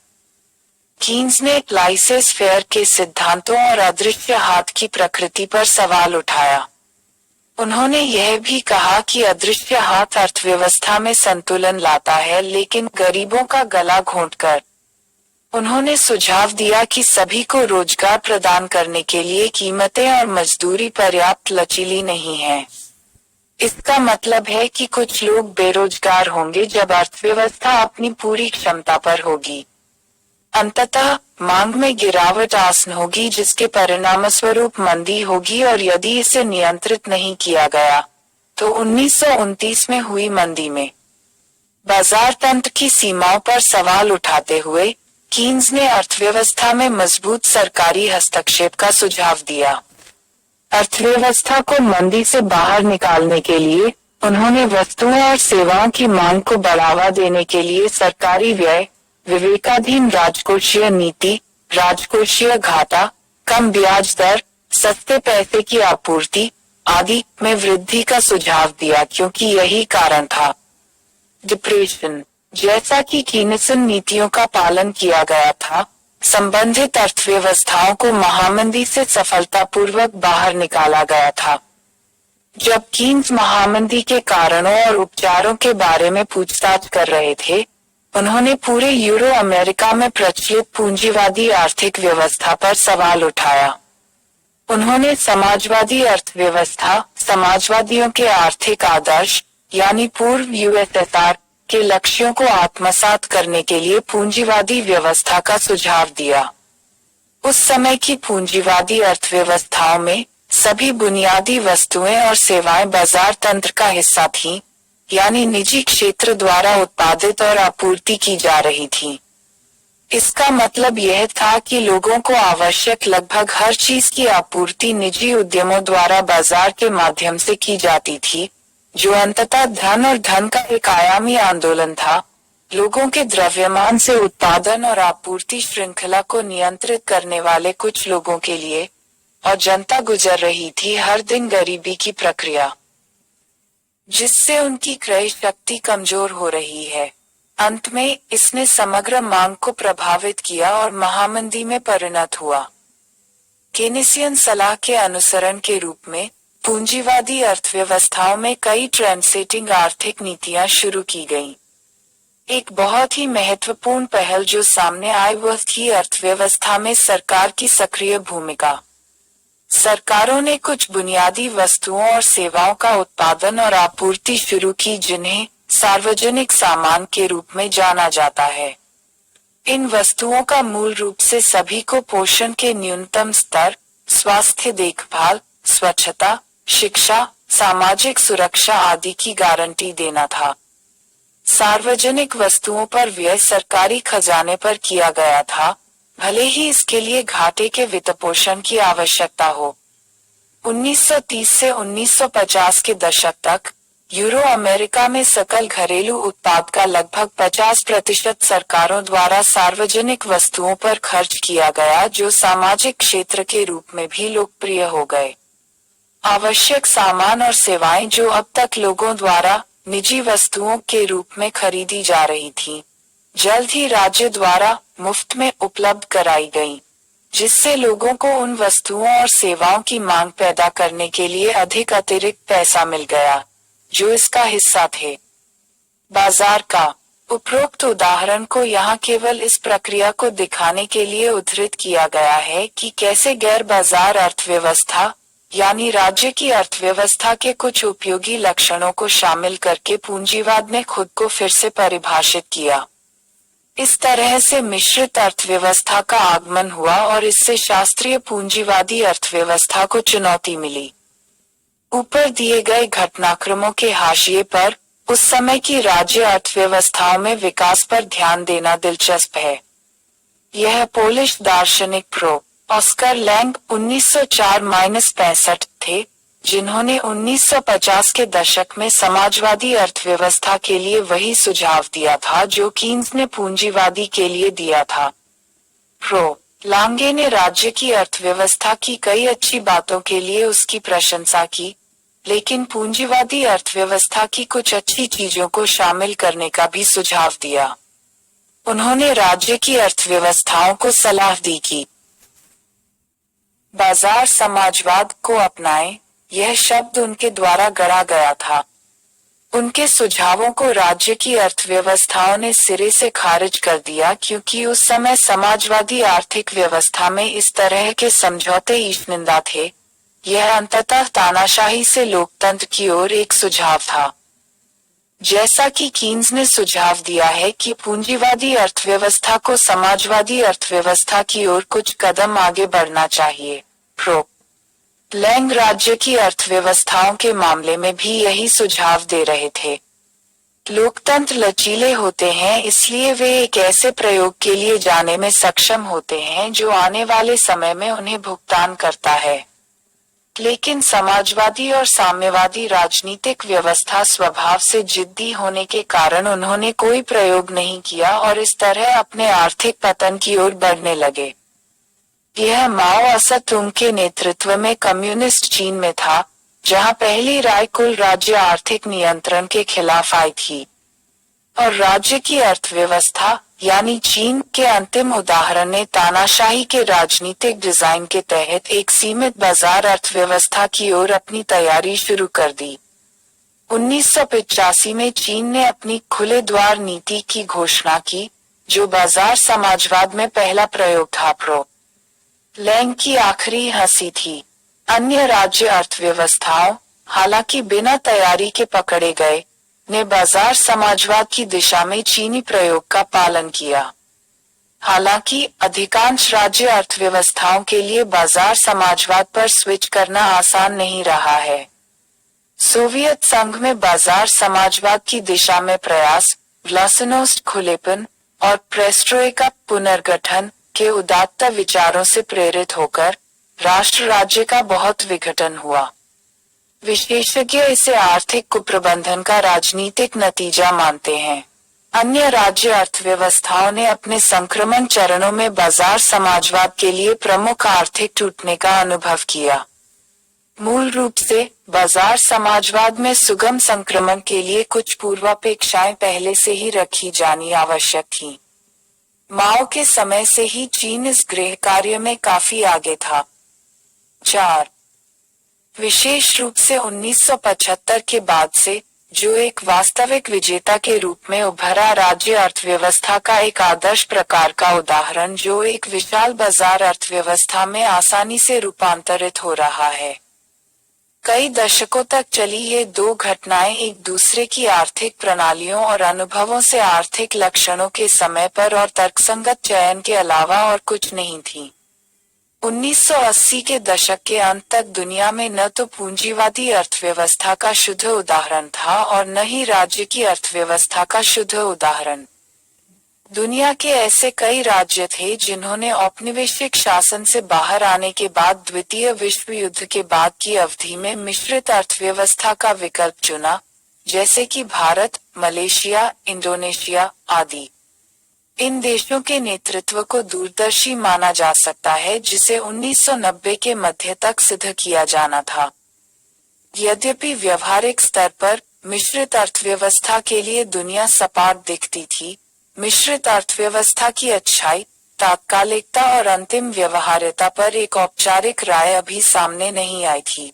Speaker 1: कीन्स ने लाइसेंस फेयर के सिद्धांतों और अदृश्य हाथ की प्रकृति पर सवाल उठाया। उन्होंने यह भी कहा कि अदृश्य हाथ अर्थव्यवस्था में संतुलन लाता है, लेकिन गरीबों का गला घोंटकर। उन्होंने सुझाव दिया कि सभी को रोजगार प्रदान करने के लिए कीमतें और मजदूरी पर्याप्त लचीली नहीं है। इसका मतलब है कि कुछ लोग बेरोजगार होंगे जब अर्थव्यवस्था अपनी पूरी क्षमता पर होगी। अंततः मांग में गिरावट आसन होगी, जिसके परिणामस्वरूप मंदी होगी, और यदि इसे नियंत्रित नहीं किया गया तो 1929 में हुई मंदी में बाजार तंत्र की सीमाओं पर सवाल उठाते हुए कीन्स ने अर्थव्यवस्था में मजबूत सरकारी हस्तक्षेप का सुझाव दिया। अर्थव्यवस्था को मंदी से बाहर निकालने के लिए उन्होंने वस्तुओं और सेवाओं की मांग को बढ़ावा देने के लिए सरकारी व्यय, विवेकाधीन राजकोषीय नीति, राजकोषीय घाटा, कम ब्याज दर, सस्ते पैसे की आपूर्ति आदि में वृद्धि का सुझाव दिया, क्योंकि यही कारण था। डिप्रेशन। जैसा कि कीनसन नीतियों का पालन किया गया था, संबंधित अर्थव्यवस्थाओं को महामंदी से सफलतापूर्वक बाहर निकाला गया था। जब कीन्स महामंदी के कारणों और उपचारों के बारे में पूछताछ कर रहे थे, उन्होंने पूरे यूरो अमेरिका में प्रचलित पूंजीवादी आर्थिक व्यवस्था पर सवाल उठाया। उन्होंने समाजवादी अर्थव्यवस्था, समाजवादियों के आर्थिक आदर्श यानी पूर्व यूएसएसआर के लक्ष्यों को आत्मसात करने के लिए पूंजीवादी व्यवस्था का सुझाव दिया। उस समय की पूंजीवादी अर्थव्यवस्थाओं में सभी बुनियादी वस्तुएं और सेवाएं बाजार तंत्र का हिस्सा थीं, यानी निजी क्षेत्र द्वारा उत्पादित और आपूर्ति की जा रही थी। इसका मतलब यह था कि लोगों को आवश्यक लगभग हर चीज की आपूर्ति निजी उद्यमों द्वारा बाजार के माध्यम से की जाती थी, जो अंततः धन और धन का एक आयामी आंदोलन था। लोगों के द्रव्यमान से उत्पादन और आपूर्ति श्रृंखला को नियंत्रित करने वाले कुछ लोगों के लिए, और जनता गुजर रही थी हर दिन गरीबी की प्रक्रिया, जिससे उनकी क्रय शक्ति कमजोर हो रही है। अंत में इसने समग्र मांग को प्रभावित किया और महामंदी में परिणत हुआ। केनेसियन सलाह के अनुसरण के रूप में पूंजीवादी अर्थव्यवस्थाओं में कई ट्रेंडसेटिंग आर्थिक नीतियां शुरू की गईं। एक बहुत ही महत्वपूर्ण पहल जो सामने आई वह थी अर्थव्यवस्था में सरकार की सक्रिय भूमिका। सरकारों ने कुछ बुनियादी वस्तुओं और सेवाओं का उत्पादन और आपूर्ति शुरू की, जिन्हें सार्वजनिक सामान के रूप में जाना जाता है। इन वस्तुओं का मूल रूप से सभी को पोषण के न्यूनतम स्तर, स्वास्थ्य देखभाल, स्वच्छता, शिक्षा, सामाजिक सुरक्षा आदि की गारंटी देना था। सार्वजनिक वस्तुओं पर व्यय सरकारी खजाने पर किया गया था, भले ही इसके लिए घाटे के वित्तपोषण की आवश्यकता हो। 1930 से 1950 के दशक तक यूरो अमेरिका में सकल घरेलू उत्पाद का लगभग 50% सरकारों द्वारा सार्वजनिक वस्तुओं पर खर्च किया गया, जो सामाजिक क्षेत्र के रूप में भी लोकप्रिय हो गए। आवश्यक सामान और सेवाएं जो अब तक लोगों द्वारा निजी वस्तुओं के रूप में खरीदी जा रही थीं, जल्द ही राज्य द्वारा मुफ्त में उपलब्ध कराई गईं, जिससे लोगों को उन वस्तुओं और सेवाओं की मांग पैदा करने के लिए अधिक अतिरिक्त पैसा मिल गया, जो इसका हिस्सा थे। बाजार का उपरोक्त उदाहरण को यहाँ केवल इस प्रक्रिया को दिखाने के लिए उद्धृत किया गया है कि कैसे गैर बाजार अर्थव्यवस्था यानी राज्य की अर्थव्यवस्था के कुछ उपयोगी लक्षणों को शामिल करके पूंजीवाद ने खुद को फिर से परिभाषित किया। इस तरह से मिश्रित अर्थव्यवस्था का आगमन हुआ और इससे शास्त्रीय पूंजीवादी अर्थव्यवस्था को चुनौती मिली। ऊपर दिए गए घटनाक्रमों के हाशिए पर उस समय की राज्य अर्थव्यवस्थाओं में विकास पर ध्यान देना दिलचस्प है। यह पोलिश दार्शनिक प्रो ऑस्कर लैंग 1904-65 थे, जिन्होंने 1950 के दशक में समाजवादी अर्थव्यवस्था के लिए वही सुझाव दिया था जो कीन्स ने पूंजीवादी के लिए दिया था। प्रो लांगे ने राज्य की अर्थव्यवस्था की कई अच्छी बातों के लिए उसकी प्रशंसा की, लेकिन पूंजीवादी अर्थव्यवस्था की कुछ अच्छी चीजों को शामिल करने का भी सुझाव दिया। उन्होंने राज्य की अर्थव्यवस्थाओं को सलाह दी कि बाजार समाजवाद को अपनाएं। यह शब्द उनके द्वारा गढ़ा गया था। उनके सुझावों को राज्य की अर्थव्यवस्थाओं ने सिरे से खारिज कर दिया क्योंकि उस समय समाजवादी आर्थिक व्यवस्था में इस तरह के समझौते ईशनिंदा थे। यह अंततः तानाशाही से लोकतंत्र की ओर एक सुझाव था। जैसा कि कीन्स ने सुझाव दिया है कि पूंजीवादी अर्थव्यवस्था को समाजवादी अर्थव्यवस्था की ओर कुछ कदम आगे बढ़ना चाहिए। प्रो लैंग राज्य की अर्थव्यवस्थाओं के मामले में भी यही सुझाव दे रहे थे। लोकतंत्र लचीले होते हैं, इसलिए वे एक ऐसे प्रयोग के लिए जाने में सक्षम होते हैं जो आने वाले समय में उन्हें भुगतान करता है। लेकिन समाजवादी और साम्यवादी राजनीतिक व्यवस्था स्वभाव से जिद्दी होने के कारण उन्होंने कोई प्रयोग नहीं किया और इस तरह अपने आर्थिक पतन की ओर बढ़ने लगे। यह माओ त्से-तुंग के नेतृत्व में कम्युनिस्ट चीन में था, जहां पहली राय कुल राज्य आर्थिक नियंत्रण के खिलाफ आई थी, और राज्य की अर्थव्यवस्था यानी चीन के अंतिम उदाहरण ने तानाशाही के राजनीतिक डिजाइन के तहत एक सीमित बाजार अर्थव्यवस्था की ओर अपनी तैयारी शुरू कर दी। 1985 में चीन ने अपनी खुले द्वार नीति की घोषणा की, जो बाजार समाजवाद में पहला प्रयोग था। प्रो लैंग की आखिरी हंसी थी। अन्य राज्य अर्थव्यवस्थाओं, हालांकि बिना तैयारी के पकड़े गए, ने बाजार समाजवाद की दिशा में चीनी प्रयोग का पालन किया। हालांकि अधिकांश राज्य अर्थव्यवस्थाओं के लिए बाजार समाजवाद पर स्विच करना आसान नहीं रहा है। सोवियत संघ में बाजार समाजवाद की दिशा में प्रयास, ग्लासनोस्ट खुलेपन और प्रेस्ट्रोइका पुनर्गठन के उदात्त विचारों से प्रेरित होकर राष्ट्र राज्य का बहुत विघटन हुआ। विशेषज्ञ इसे आर्थिक कुप्रबंधन का राजनीतिक नतीजा मानते हैं। अन्य राज्य अर्थव्यवस्थाओं ने अपने संक्रमण चरणों में बाजार समाजवाद के लिए प्रमुख आर्थिक टूटने का अनुभव किया। मूल रूप से बाजार समाजवाद में सुगम संक्रमण के लिए कुछ पूर्वापेक्षाएं पहले से ही रखी जानी आवश्यक थीं। माओ के समय से ही चीन इस गृह कार्य में काफी आगे था। 4. विशेष रूप से 1975 के बाद से, जो एक वास्तविक विजेता के रूप में उभरा राज्य अर्थव्यवस्था का एक आदर्श प्रकार का उदाहरण जो एक विशाल बाजार अर्थव्यवस्था में आसानी से रूपांतरित हो रहा है। कई दशकों तक चली ये दो घटनाएं एक दूसरे की आर्थिक प्रणालियों और अनुभवों से आर्थिक लक्षणों के समय पर और तर्कसंगत चयन के अलावा और कुछ नहीं थीं। 1980 के दशक के अंत तक दुनिया में न तो पूंजीवादी अर्थव्यवस्था का शुद्ध उदाहरण था और न ही राज्य की अर्थव्यवस्था का शुद्ध उदाहरण। दुनिया के ऐसे कई राज्य थे जिन्होंने औपनिवेशिक शासन से बाहर आने के बाद द्वितीय विश्व युद्ध के बाद की अवधि में मिश्रित अर्थव्यवस्था का विकल्प चुना, जैसे कि भारत, मलेशिया, इंडोनेशिया आदि। इन देशों के नेतृत्व को दूरदर्शी माना जा सकता है, जिसे 1990 के मध्य तक सिद्ध किया जाना था। यद्यपि व्यवहारिक स्तर पर मिश्रित अर्थव्यवस्था के लिए दुनिया सपाट दिखती थी, मिश्रित अर्थव्यवस्था की अच्छाई, तात्कालिकता और अंतिम व्यवहार्यता पर एक औपचारिक राय अभी सामने नहीं आई थी।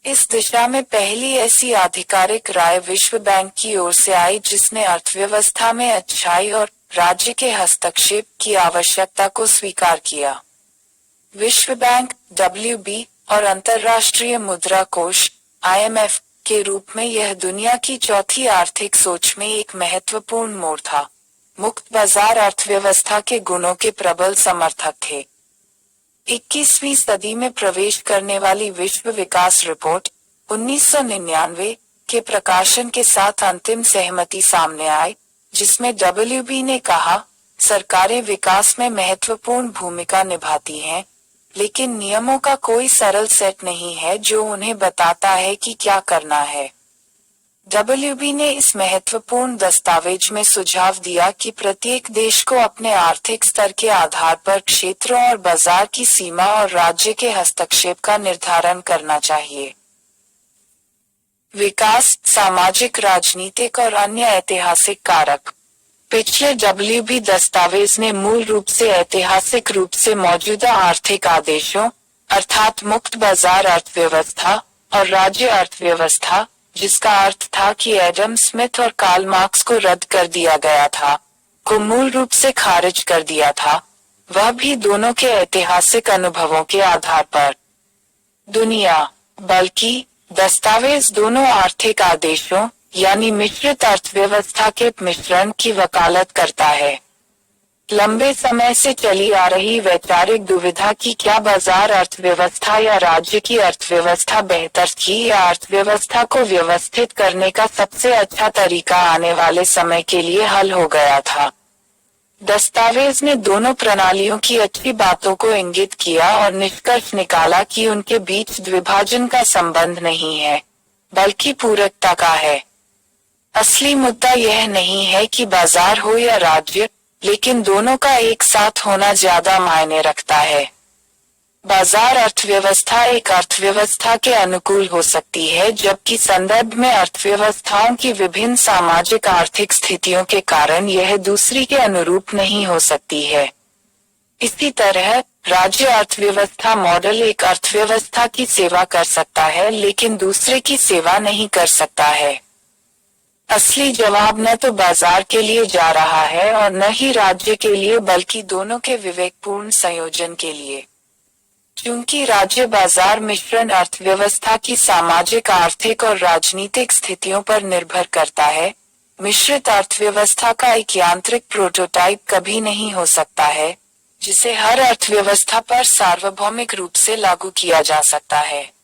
Speaker 1: इस दिशा में पहली ऐसी आधिकारिक राय विश्व बैंक की ओर से आई जिसने अर्थव्यवस्था में अच्छाई और राज्य के हस्तक्षेप की आवश्यकता को स्वीकार किया। विश्व बैंक WB और अंतर्राष्ट्रीय मुद्रा कोष IMF के रूप में यह दुनिया की चौथी आर्थिक सोच में एक महत्वपूर्ण मोड़ था। मुक्त बाजार अर्थव्यवस्था के गुणों के प्रबल समर्थक थे। 21वीं सदी में प्रवेश करने वाली विश्व विकास रिपोर्ट 1999 के प्रकाशन के साथ अंतिम सहमति सामने आई, जिसमें WB ने कहा, सरकारें विकास में महत्वपूर्ण भूमिका निभाती हैं, लेकिन नियमों का कोई सरल सेट नहीं है जो उन्हें बताता है कि क्या करना है। WB ने इस महत्वपूर्ण दस्तावेज में सुझाव दिया कि प्रत्येक देश को अपने आर्थिक स्तर के आधार पर क्षेत्रों और बाजार की सीमा और राज्य के हस्तक्षेप का निर्धारण करना चाहिए। विकास, सामाजिक, राजनीतिक और अन्य ऐतिहासिक कारक। पिछले WB दस्तावेज ने मूल रूप से ऐतिहासिक रूप से मौजूदा आर्थिक आदेशों, अर्थात मुक्त बाजार अर्थव्यवस्था और राज्य अर्थव्यवस्था, जिसका अर्थ था कि एडम स्मिथ और कार्ल मार्क्स को रद्द कर दिया गया था, को मूल रूप से खारिज कर दिया था, वह भी दोनों के ऐतिहासिक अनुभवों के आधार पर। दुनिया, बल्कि दस्तावेज दोनों आर्थिक आदेशों यानी मिश्रित अर्थव्यवस्था के मिश्रण की वकालत करता है। लंबे समय से चली आ रही वैचारिक दुविधा कि क्या बाजार अर्थव्यवस्था या राज्य की अर्थव्यवस्था बेहतर थी या अर्थव्यवस्था को व्यवस्थित करने का सबसे अच्छा तरीका आने वाले समय के लिए हल हो गया था। दस्तावेज ने दोनों प्रणालियों की अच्छी बातों को इंगित किया और निष्कर्ष निकाला कि उनके बीच द्विभाजन का संबंध नहीं है, बल्कि पूरकता का है। असली मुद्दा यह नहीं है कि बाजार हो या राज्य, लेकिन दोनों का एक साथ होना ज्यादा मायने रखता है। बाजार अर्थव्यवस्था एक अर्थव्यवस्था के अनुकूल हो सकती है, जबकि संदर्भ में अर्थव्यवस्थाओं की विभिन्न सामाजिक आर्थिक स्थितियों के कारण यह दूसरी के अनुरूप नहीं हो सकती है। इसी तरह राज्य अर्थव्यवस्था मॉडल एक अर्थव्यवस्था की सेवा कर सकता है, लेकिन दूसरे की सेवा नहीं कर सकता है। असली जवाब न तो बाजार के लिए जा रहा है और न ही राज्य के लिए, बल्कि दोनों के विवेकपूर्ण संयोजन के लिए। चूंकि राज्य बाजार मिश्रण अर्थव्यवस्था की सामाजिक, आर्थिक और राजनीतिक स्थितियों पर निर्भर करता है, मिश्रित अर्थव्यवस्था का एक यांत्रिक प्रोटोटाइप कभी नहीं हो सकता है, जिसे हर अर्थव्यवस्था पर सार्वभौमिक रूप से लागू किया जा सकता है।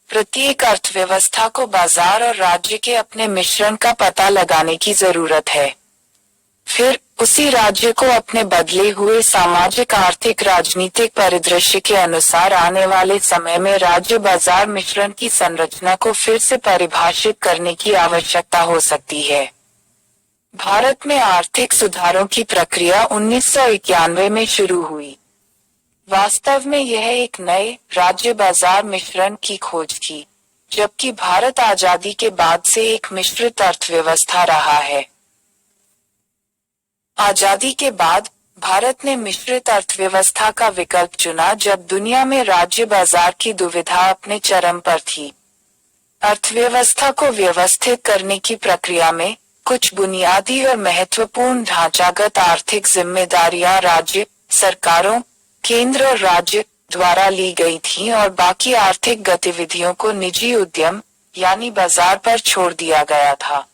Speaker 1: प्रत्येक अर्थव्यवस्था को बाजार और राज्य के अपने मिश्रण का पता लगाने की जरूरत है। फिर उसी राज्य को अपने बदले हुए सामाजिक, आर्थिक, राजनीतिक परिदृश्य के अनुसार आने वाले समय में राज्य बाजार मिश्रण की संरचना को फिर से परिभाषित करने की आवश्यकता हो सकती है। भारत में आर्थिक सुधारों की प्रक्रिया 1991 में शुरू हुई। वास्तव में यह एक नए राज्य बाजार मिश्रण की खोज थी, जबकि भारत आजादी के बाद से एक मिश्रित अर्थव्यवस्था रहा है। आजादी के बाद भारत ने मिश्रित अर्थव्यवस्था का विकल्प चुना जब दुनिया में राज्य बाजार की दुविधा अपने चरम पर थी। अर्थव्यवस्था को व्यवस्थित करने की प्रक्रिया में कुछ बुनियादी और महत्वपूर्ण ढांचागत आर्थिक जिम्मेदारियां राज्य सरकारों, केंद्र और राज्य द्वारा ली गई थीं और बाकी आर्थिक गतिविधियों को निजी उद्यम यानी बाजार पर छोड़ दिया गया था।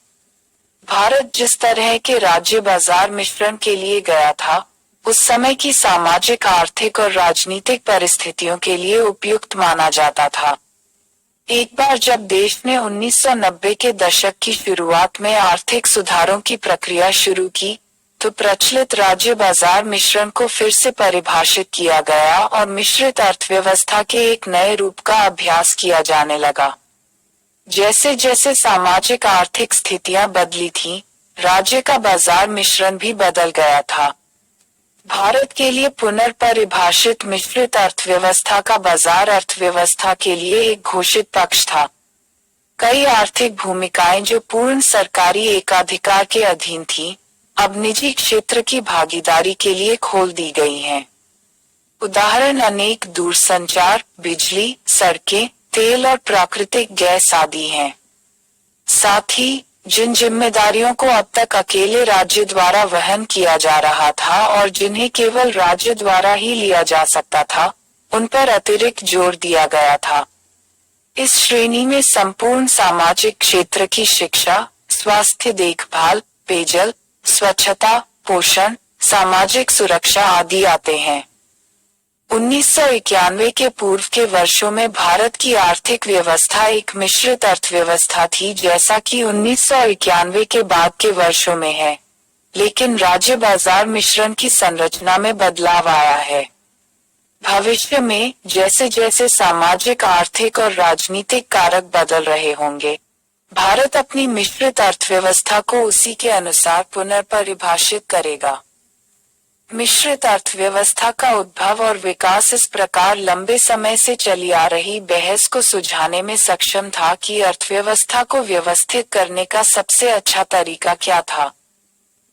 Speaker 1: भारत जिस तरह के राज्य बाजार मिश्रण के लिए गया था, उस समय की सामाजिक, आर्थिक और राजनीतिक परिस्थितियों के लिए उपयुक्त माना जाता था। एक बार जब देश ने 1990 के दशक की शुरुआत में आर्थिक सुधारों की प्रक्रिया शुरू की, तो प्रचलित राज्य बाजार मिश्रण को फिर से परिभाषित किया गया और मिश्रित अर्थव्यवस्था के एक नए रूप का अभ्यास किया जाने लगा। जैसे जैसे सामाजिक, आर्थिक स्थितियां बदली थीं, राज्य का बाजार मिश्रण भी बदल गया था। भारत के लिए पुनर्परिभाषित मिश्रित अर्थव्यवस्था का बाजार अर्थव्यवस्था के लिए एक घोषित पक्ष था। कई आर्थिक भूमिकाएं जो पूर्ण सरकारी एकाधिकार के अधीन थीं, अब निजी क्षेत्र की भागीदारी के लिए खोल दी गई हैं। उदाहरण अनेक दूरसंचार, बिजली, सड़कें, तेल और प्राकृतिक गैस आदि हैं। साथ ही जिन जिम्मेदारियों को अब तक अकेले राज्य द्वारा वहन किया जा रहा था और जिन्हें केवल राज्य द्वारा ही लिया जा सकता था, उन पर अतिरिक्त जोर दिया गया था। इस श्रेणी में संपूर्ण सामाजिक क्षेत्र की शिक्षा, स्वास्थ्य देखभाल, पेयजल, स्वच्छता, पोषण, सामाजिक सुरक्षा आदि आते हैं। 1991 के पूर्व के वर्षों में भारत की आर्थिक व्यवस्था एक मिश्रित अर्थव्यवस्था थी, जैसा कि 1991 के बाद के वर्षों में है, लेकिन राज्य बाजार मिश्रण की संरचना में बदलाव आया है। भविष्य में जैसे जैसे सामाजिक, आर्थिक और राजनीतिक कारक बदल रहे होंगे, भारत अपनी मिश्रित अर्थव्यवस्था को उसी के अनुसार पुनर्परिभाषित करेगा। मिश्रित अर्थव्यवस्था का उद्भव और विकास इस प्रकार लंबे समय से चली आ रही बहस को सुलझाने में सक्षम था कि अर्थव्यवस्था को व्यवस्थित करने का सबसे अच्छा तरीका क्या था।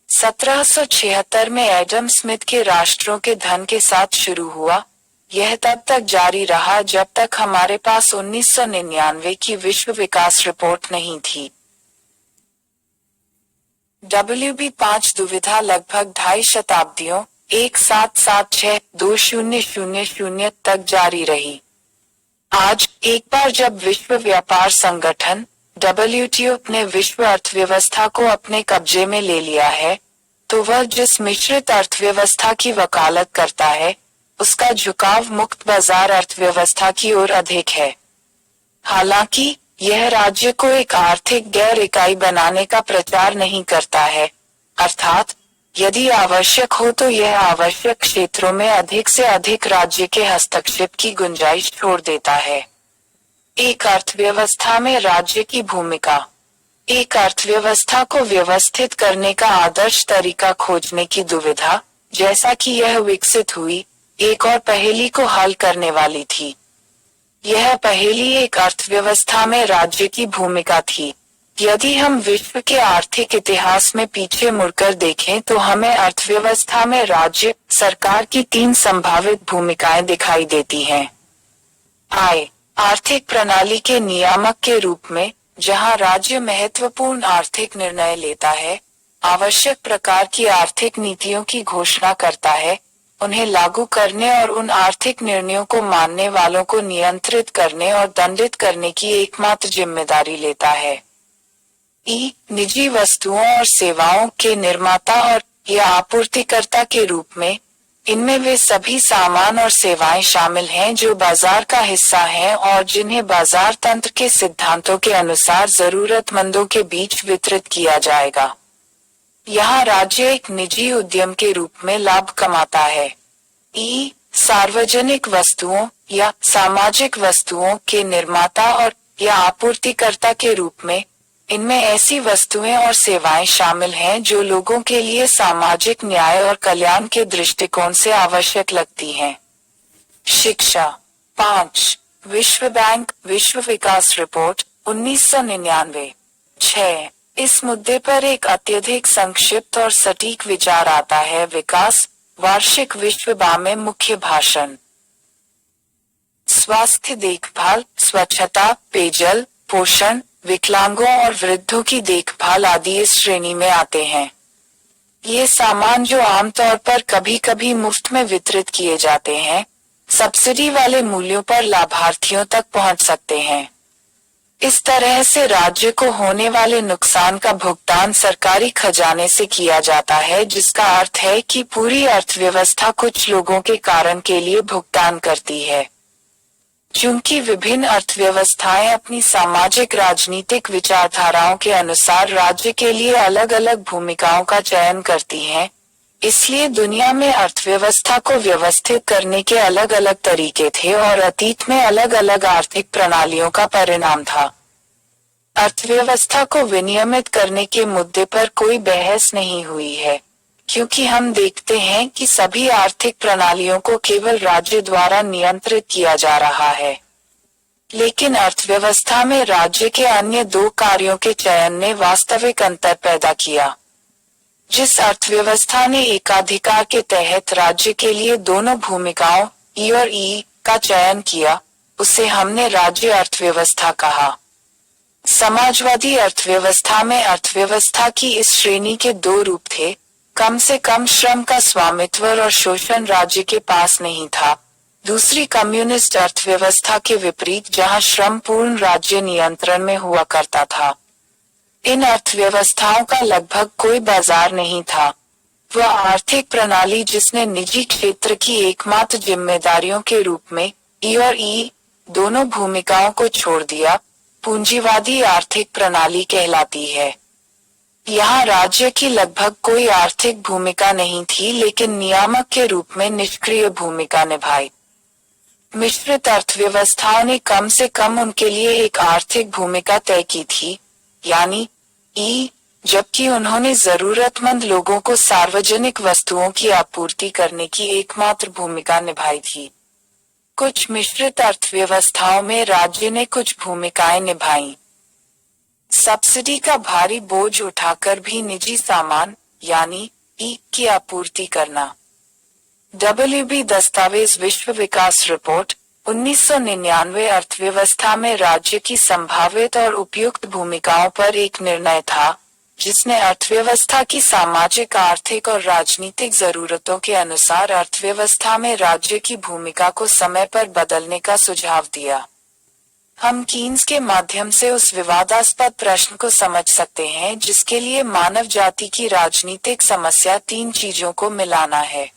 Speaker 1: 1776 में एडम स्मिथ के राष्ट्रों के धन के साथ शुरू हुआ। यह तब तक जारी रहा जब तक हमारे पास 1999 की विश्व विकास रिपोर्ट नहीं थी। WB5 दुविधा लगभग 2.5 शताब्दियों 1776-2000 तक जारी रही। आज एक बार जब विश्व व्यापार संगठन WTO ने विश्व अर्थव्यवस्था को अपने कब्जे में ले लिया है, तो वह जिस मिश्रित अर्थव्यवस्था की वकालत करता है, उसका झुकाव मुक्त बाजार अर्थव्यवस्था की ओर अधिक है। हालांकि यह राज्य को एक आर्थिक गैर इकाई बनाने का प्रचार नहीं करता है, अर्थात यदि आवश्यक हो तो यह आवश्यक क्षेत्रों में अधिक से अधिक राज्य के हस्तक्षेप की गुंजाइश छोड़ देता है। एक अर्थव्यवस्था में राज्य की भूमिका। एक अर्थव्यवस्था को व्यवस्थित करने का आदर्श तरीका खोजने की दुविधा, जैसा कि यह विकसित हुई, एक और पहेली को हल करने वाली थी। यह पहेली एक अर्थव्यवस्था में राज्य की भूमिका थी। यदि हम विश्व के आर्थिक इतिहास में पीछे मुड़कर देखें तो हमें अर्थव्यवस्था में राज्य सरकार की 3 संभावित भूमिकाएं दिखाई देती हैं। आय, आर्थिक प्रणाली के नियामक के रूप में, जहां राज्य महत्वपूर्ण आर्थिक निर्णय लेता है, आवश्यक प्रकार की आर्थिक नीतियों की घोषणा करता है, उन्हें लागू करने और उन आर्थिक निर्णयों को मानने वालों को नियंत्रित करने और दंडित करने की एकमात्र जिम्मेदारी लेता है। निजी वस्तुओं और सेवाओं के निर्माता और या आपूर्तिकर्ता के रूप में, इनमें वे सभी सामान और सेवाएं शामिल हैं जो बाजार का हिस्सा हैं और जिन्हें बाजार तंत्र के सिद्धांतों के अनुसार जरूरतमंदों के बीच वितरित किया जाएगा। यहाँ राज्य एक निजी उद्यम के रूप में लाभ कमाता है। सार्वजनिक वस्तुओं या सामाजिक वस्तुओं के निर्माता और या आपूर्तिकर्ता के रूप में, इनमें ऐसी वस्तुएं और सेवाएं शामिल हैं जो लोगों के लिए सामाजिक न्याय और कल्याण के दृष्टिकोण से आवश्यक लगती हैं। शिक्षा। 5. विश्व बैंक विश्व विकास रिपोर्ट 1999। 6. इस मुद्दे पर एक अत्यधिक संक्षिप्त और सटीक विचार आता है। विकास वार्षिक विश्व बैंक में मुख्य भाषण। स्वास्थ्य देखभाल, स्वच्छता, पेयजल, पोषण, विकलांगों और वृद्धों की देखभाल आदि इस श्रेणी में आते हैं। ये सामान जो आमतौर पर कभी कभी मुफ्त में वितरित किए जाते हैं, सब्सिडी वाले मूल्यों पर लाभार्थियों तक पहुंच सकते हैं। इस तरह से राज्य को होने वाले नुकसान का भुगतान सरकारी खजाने से किया जाता है, जिसका अर्थ है कि पूरी अर्थव्यवस्था कुछ लोगों के कारण के लिए भुगतान करती है। चूंकि विभिन्न अर्थव्यवस्थाएं अपनी सामाजिक राजनीतिक विचारधाराओं के अनुसार राज्य के लिए अलग अलग भूमिकाओं का चयन करती हैं, इसलिए दुनिया में अर्थव्यवस्था को व्यवस्थित करने के अलग अलग तरीके थे और अतीत में अलग अलग आर्थिक प्रणालियों का परिणाम था। अर्थव्यवस्था को विनियमित करने के मुद्दे पर कोई बहस नहीं हुई है, क्योंकि हम देखते हैं कि सभी आर्थिक प्रणालियों को केवल राज्य द्वारा नियंत्रित किया जा रहा है। लेकिन अर्थव्यवस्था में राज्य के अन्य 2 कार्यों के चयन ने वास्तविक अंतर पैदा किया। जिस अर्थव्यवस्था ने एकाधिकार के तहत राज्य के लिए दोनों भूमिकाओं ई और ई का चयन किया, उसे हमने राज्य अर्थव्यवस्था कहा। समाजवादी अर्थव्यवस्था में अर्थव्यवस्था की इस श्रेणी के दो रूप थे। कम से कम श्रम का स्वामित्व और शोषण राज्य के पास नहीं था। दूसरी कम्युनिस्ट अर्थव्यवस्था के विपरीत, जहां श्रम पूर्ण राज्य नियंत्रण में हुआ करता था। इन अर्थव्यवस्थाओं का लगभग कोई बाजार नहीं था। वह आर्थिक प्रणाली जिसने निजी क्षेत्र की एकमात्र जिम्मेदारियों के रूप में ई और ई दोनों भूमिकाओं को छोड़ दिया, पूंजीवादी आर्थिक प्रणाली कहलाती है। यहाँ राज्य की लगभग कोई आर्थिक भूमिका नहीं थी, लेकिन नियामक के रूप में निष्क्रिय भूमिका निभाई। मिश्रित अर्थव्यवस्थाओं ने कम से कम उनके लिए एक आर्थिक भूमिका तय की थी, यानी ई, जबकि उन्होंने जरूरतमंद लोगों को सार्वजनिक वस्तुओं की आपूर्ति करने की एकमात्र भूमिका निभाई थी। कुछ मिश्रित अर्थव्यवस्थाओं में राज्य ने कुछ भूमिकाएं निभाईं। सब्सिडी का भारी बोझ उठाकर भी निजी सामान यानी ई की आपूर्ति करना। WB दस्तावेज विश्व विकास रिपोर्ट 1999 अर्थव्यवस्था में राज्य की संभावित और उपयुक्त भूमिकाओं पर एक निर्णय था, जिसने अर्थव्यवस्था की सामाजिक, आर्थिक और राजनीतिक जरूरतों के अनुसार अर्थव्यवस्था में राज्य की भूमिका को समय पर बदलने का सुझाव दिया। हम कीन्स के माध्यम से उस विवादास्पद प्रश्न को समझ सकते हैं जिसके लिए मानव जाति की राजनीतिक समस्या तीन चीजों को मिलाना है: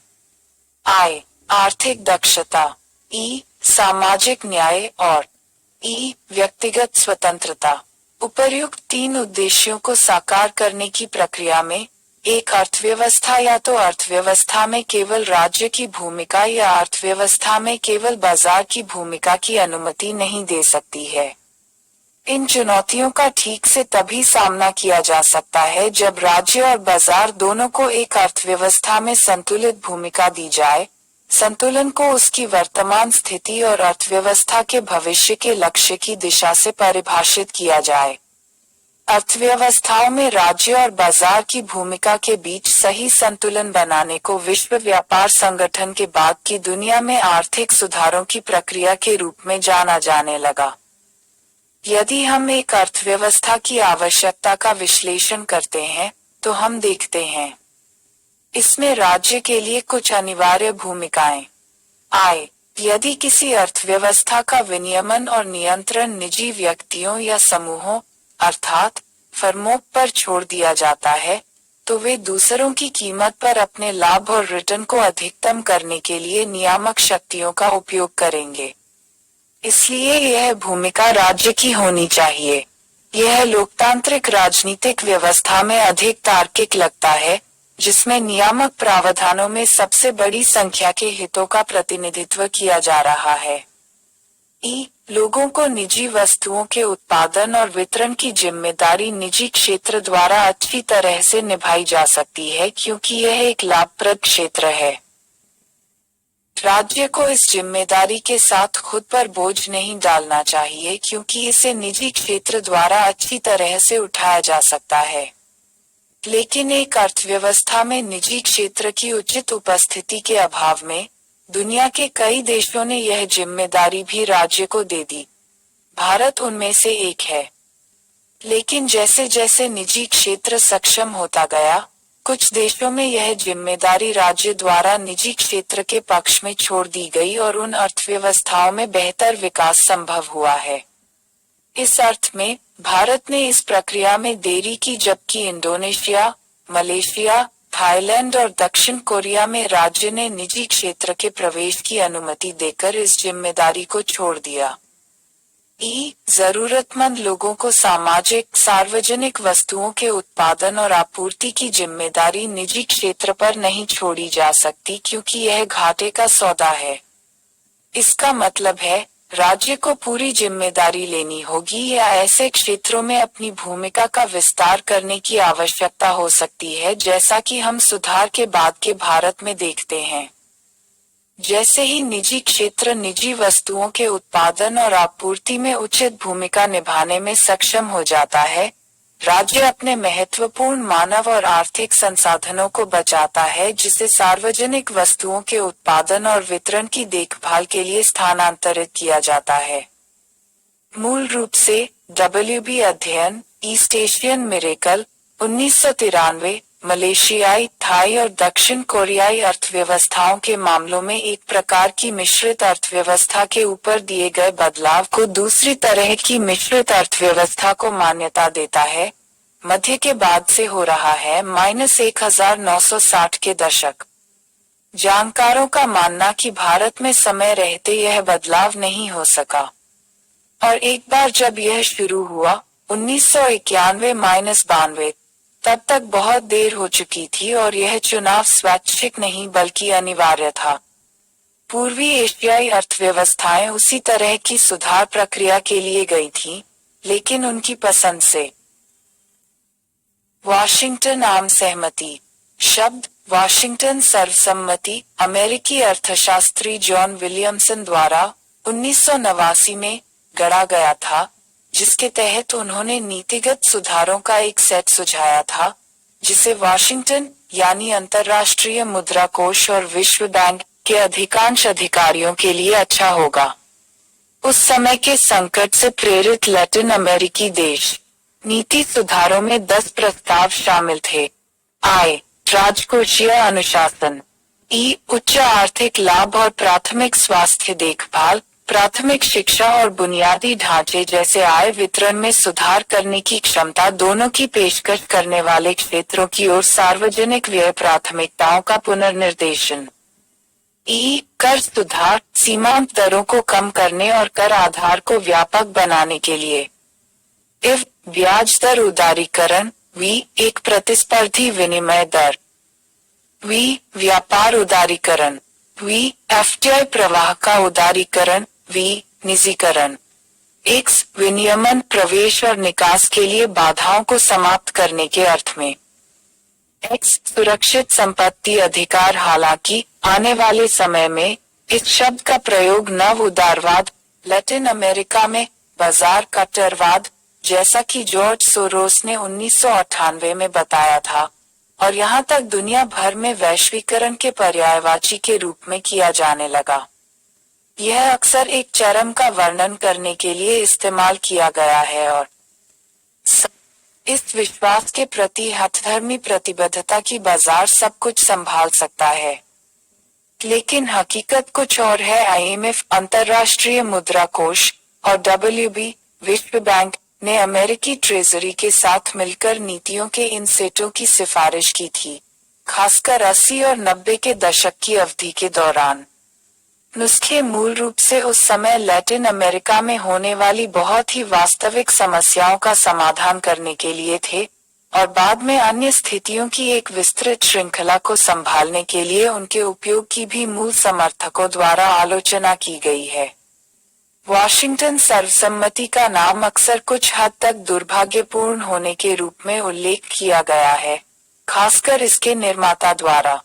Speaker 1: आय, आर्थिक दक्षता, ई, सामाजिक न्याय और ई, व्यक्तिगत स्वतंत्रता। उपर्युक्त तीन उद्देश्यों को साकार करने की प्रक्रिया में एक अर्थव्यवस्था या तो अर्थव्यवस्था में केवल राज्य की भूमिका या अर्थव्यवस्था में केवल बाजार की भूमिका की अनुमति नहीं दे सकती है। इन चुनौतियों का ठीक से तभी सामना किया जा सकता है जब राज्य और बाजार दोनों को एक अर्थव्यवस्था में संतुलित भूमिका दी जाए। संतुलन को उसकी वर्तमान स्थिति और अर्थव्यवस्था के भविष्य के लक्ष्य की दिशा से परिभाषित किया जाए। अर्थव्यवस्थाओं में राज्य और बाजार की भूमिका के बीच सही संतुलन बनाने को विश्व व्यापार संगठन के बाद की दुनिया में आर्थिक सुधारों की प्रक्रिया के रूप में जाना जाने लगा। यदि हम एक अर्थव्यवस्था की आवश्यकता का विश्लेषण करते हैं, तो हम देखते हैं इसमें राज्य के लिए कुछ अनिवार्य भूमिकाएं। आय, यदि किसी अर्थव्यवस्था का विनियमन और नियंत्रण निजी व्यक्तियों या समूहों अर्थात फर्मों पर छोड़ दिया जाता है, तो वे दूसरों की कीमत पर अपने लाभ और रिटर्न को अधिकतम करने के लिए नियामक शक्तियों का उपयोग करेंगे। इसलिए यह भूमिका राज्य की होनी चाहिए। यह लोकतांत्रिक राजनीतिक व्यवस्था में अधिक तार्किक लगता है, जिसमें नियामक प्रावधानों में सबसे बड़ी संख्या के हितों का प्रतिनिधित्व किया जा रहा है। ई, लोगों को निजी वस्तुओं के उत्पादन और वितरण की जिम्मेदारी निजी क्षेत्र द्वारा अच्छी तरह से निभाई जा सकती है, क्योंकि यह एक लाभप्रद क्षेत्र है। राज्य को इस जिम्मेदारी के साथ खुद पर बोझ नहीं डालना चाहिए, क्योंकि इसे निजी क्षेत्र द्वारा अच्छी तरह से उठाया जा सकता है। लेकिन एक अर्थव्यवस्था में निजी क्षेत्र की उचित उपस्थिति के अभाव में दुनिया के कई देशों ने यह जिम्मेदारी भी राज्य को दे दी। भारत उनमें से एक है। लेकिन जैसे जैसे निजी क्षेत्र सक्षम होता गया, कुछ देशों में यह जिम्मेदारी राज्य द्वारा निजी क्षेत्र के पक्ष में छोड़ दी गई और उन अर्थव्यवस्थाओं में बेहतर विकास संभव हुआ है। इस अर्थ में भारत ने इस प्रक्रिया में देरी की, जबकि इंडोनेशिया, मलेशिया, थाईलैंड और दक्षिण कोरिया में राज्य ने निजी क्षेत्र के प्रवेश की अनुमति देकर इस जिम्मेदारी को छोड़ दिया। ई, जरूरतमंद लोगों को सामाजिक, सार्वजनिक वस्तुओं के उत्पादन और आपूर्ति की जिम्मेदारी निजी क्षेत्र पर नहीं छोड़ी जा सकती, क्योंकि यह घाटे का सौदा है। इसका मतलब है राज्य को पूरी जिम्मेदारी लेनी होगी या ऐसे क्षेत्रों में अपनी भूमिका का विस्तार करने की आवश्यकता हो सकती है, जैसा कि हम सुधार के बाद के भारत में देखते हैं। जैसे ही निजी क्षेत्र निजी वस्तुओं के उत्पादन और आपूर्ति में उचित भूमिका निभाने में सक्षम हो जाता है, राज्य अपने महत्वपूर्ण मानव और आर्थिक संसाधनों को बचाता है जिसे सार्वजनिक वस्तुओं के उत्पादन और वितरण की देखभाल के लिए स्थानांतरित किया जाता है। मूल रूप से WB अध्ययन ईस्ट एशियन मिरेकल 1993 मलेशियाई, थाई और दक्षिण कोरियाई अर्थव्यवस्थाओं के मामलों में एक प्रकार की मिश्रित अर्थव्यवस्था के ऊपर दिए गए बदलाव को दूसरी तरह की मिश्रित अर्थव्यवस्था को मान्यता देता है। मध्य के बाद से हो रहा है -1960 के दशक। जानकारों का मानना कि भारत में समय रहते यह बदलाव नहीं हो सका और एक बार जब यह शुरू हुआ 1991-92 तब तक बहुत देर हो चुकी थी और यह चुनाव स्वैच्छिक नहीं बल्कि अनिवार्य था। पूर्वी एशियाई अर्थव्यवस्थाएं उसी तरह की सुधार प्रक्रिया के लिए गई थीं, लेकिन उनकी पसंद से। वाशिंगटन आम सहमति शब्द वाशिंगटन सर्वसम्मति अमेरिकी अर्थशास्त्री जॉन विलियमसन द्वारा 1989 में गढ़ा गया था, जिसके तहत उन्होंने नीतिगत सुधारों का एक सेट सुझाया था जिसे वाशिंगटन यानी अंतर्राष्ट्रीय मुद्रा कोष और विश्व बैंक के अधिकांश अधिकारियों के लिए अच्छा होगा। उस समय के संकट से प्रेरित लैटिन अमेरिकी देश नीति सुधारों में 10 प्रस्ताव शामिल थे। आय, राजकोषीय अनुशासन, उच्च आर्थिक लाभ और प्राथमिक स्वास्थ्य देखभाल, प्राथमिक शिक्षा और बुनियादी ढांचे जैसे आय वितरण में सुधार करने की क्षमता दोनों की पेशकश करने वाले क्षेत्रों की ओर सार्वजनिक व्यय प्राथमिकताओं का पुनर्निर्देशन। कर सुधार, सीमांत दरों को कम करने और कर आधार को व्यापक बनाने के लिए। ब्याज दर उदारीकरण, एक प्रतिस्पर्धी विनिमय दर। व्यापार उदारीकरण, FDI प्रवाह का उदारीकरण, निजीकरण। विनियमन, प्रवेश और निकास के लिए बाधाओं को समाप्त करने के अर्थ में। सुरक्षित संपत्ति अधिकार। हालांकि आने वाले समय में इस शब्द का प्रयोग नव उदारवाद, लैटिन अमेरिका में बाजार कट्टरवाद, जैसा कि जॉर्ज सोरोस ने 1998 में बताया था, और यहाँ तक दुनिया भर में वैश्वीकरण के पर्यायवाची के रूप में किया जाने लगा। यह अक्सर एक चरम का वर्णन करने के लिए इस्तेमाल किया गया है और इस विश्वास के प्रति हठधर्मी प्रतिबद्धता की बाजार सब कुछ संभाल सकता है। लेकिन हकीकत कुछ और है। IMF, अंतर्राष्ट्रीय मुद्रा कोष, और WB, विश्व बैंक ने अमेरिकी ट्रेजरी के साथ मिलकर नीतियों के इन सेटों की सिफारिश की थी, खासकर 80 और 90 के दशक की अवधि के दौरान। नुस्खे मूल रूप से उस समय लैटिन अमेरिका में होने वाली बहुत ही वास्तविक समस्याओं का समाधान करने के लिए थे और बाद में अन्य स्थितियों की एक विस्तृत श्रृंखला को संभालने के लिए उनके उपयोग की भी मूल समर्थकों द्वारा आलोचना की गई है। वाशिंगटन सर्वसम्मति का नाम अक्सर कुछ हद तक दुर्भाग्यपूर्ण होने के रूप में उल्लेख किया गया है, खासकर इसके निर्माता द्वारा।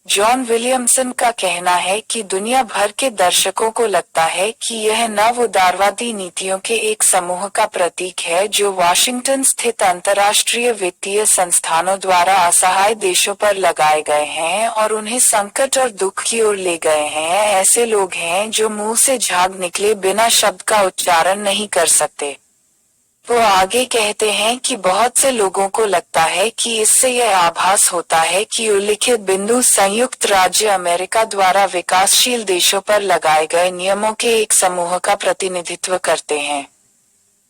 Speaker 1: जॉन विलियमसन का कहना है कि दुनिया भर के दर्शकों को लगता है कि यह नव उदारवादी नीतियों के एक समूह का प्रतीक है जो वाशिंगटन स्थित अंतर्राष्ट्रीय वित्तीय संस्थानों द्वारा असहाय देशों पर लगाए गए हैं और उन्हें संकट और दुख की ओर ले गए हैं। ऐसे लोग हैं जो मुंह से झाग निकले बिना शब्द का उच्चारण नहीं कर सकते। वो आगे कहते हैं कि बहुत से लोगों को लगता है कि इससे यह आभास होता है कि उल्लिखित बिंदु संयुक्त राज्य अमेरिका द्वारा विकासशील देशों पर लगाए गए नियमों के एक समूह का प्रतिनिधित्व करते हैं।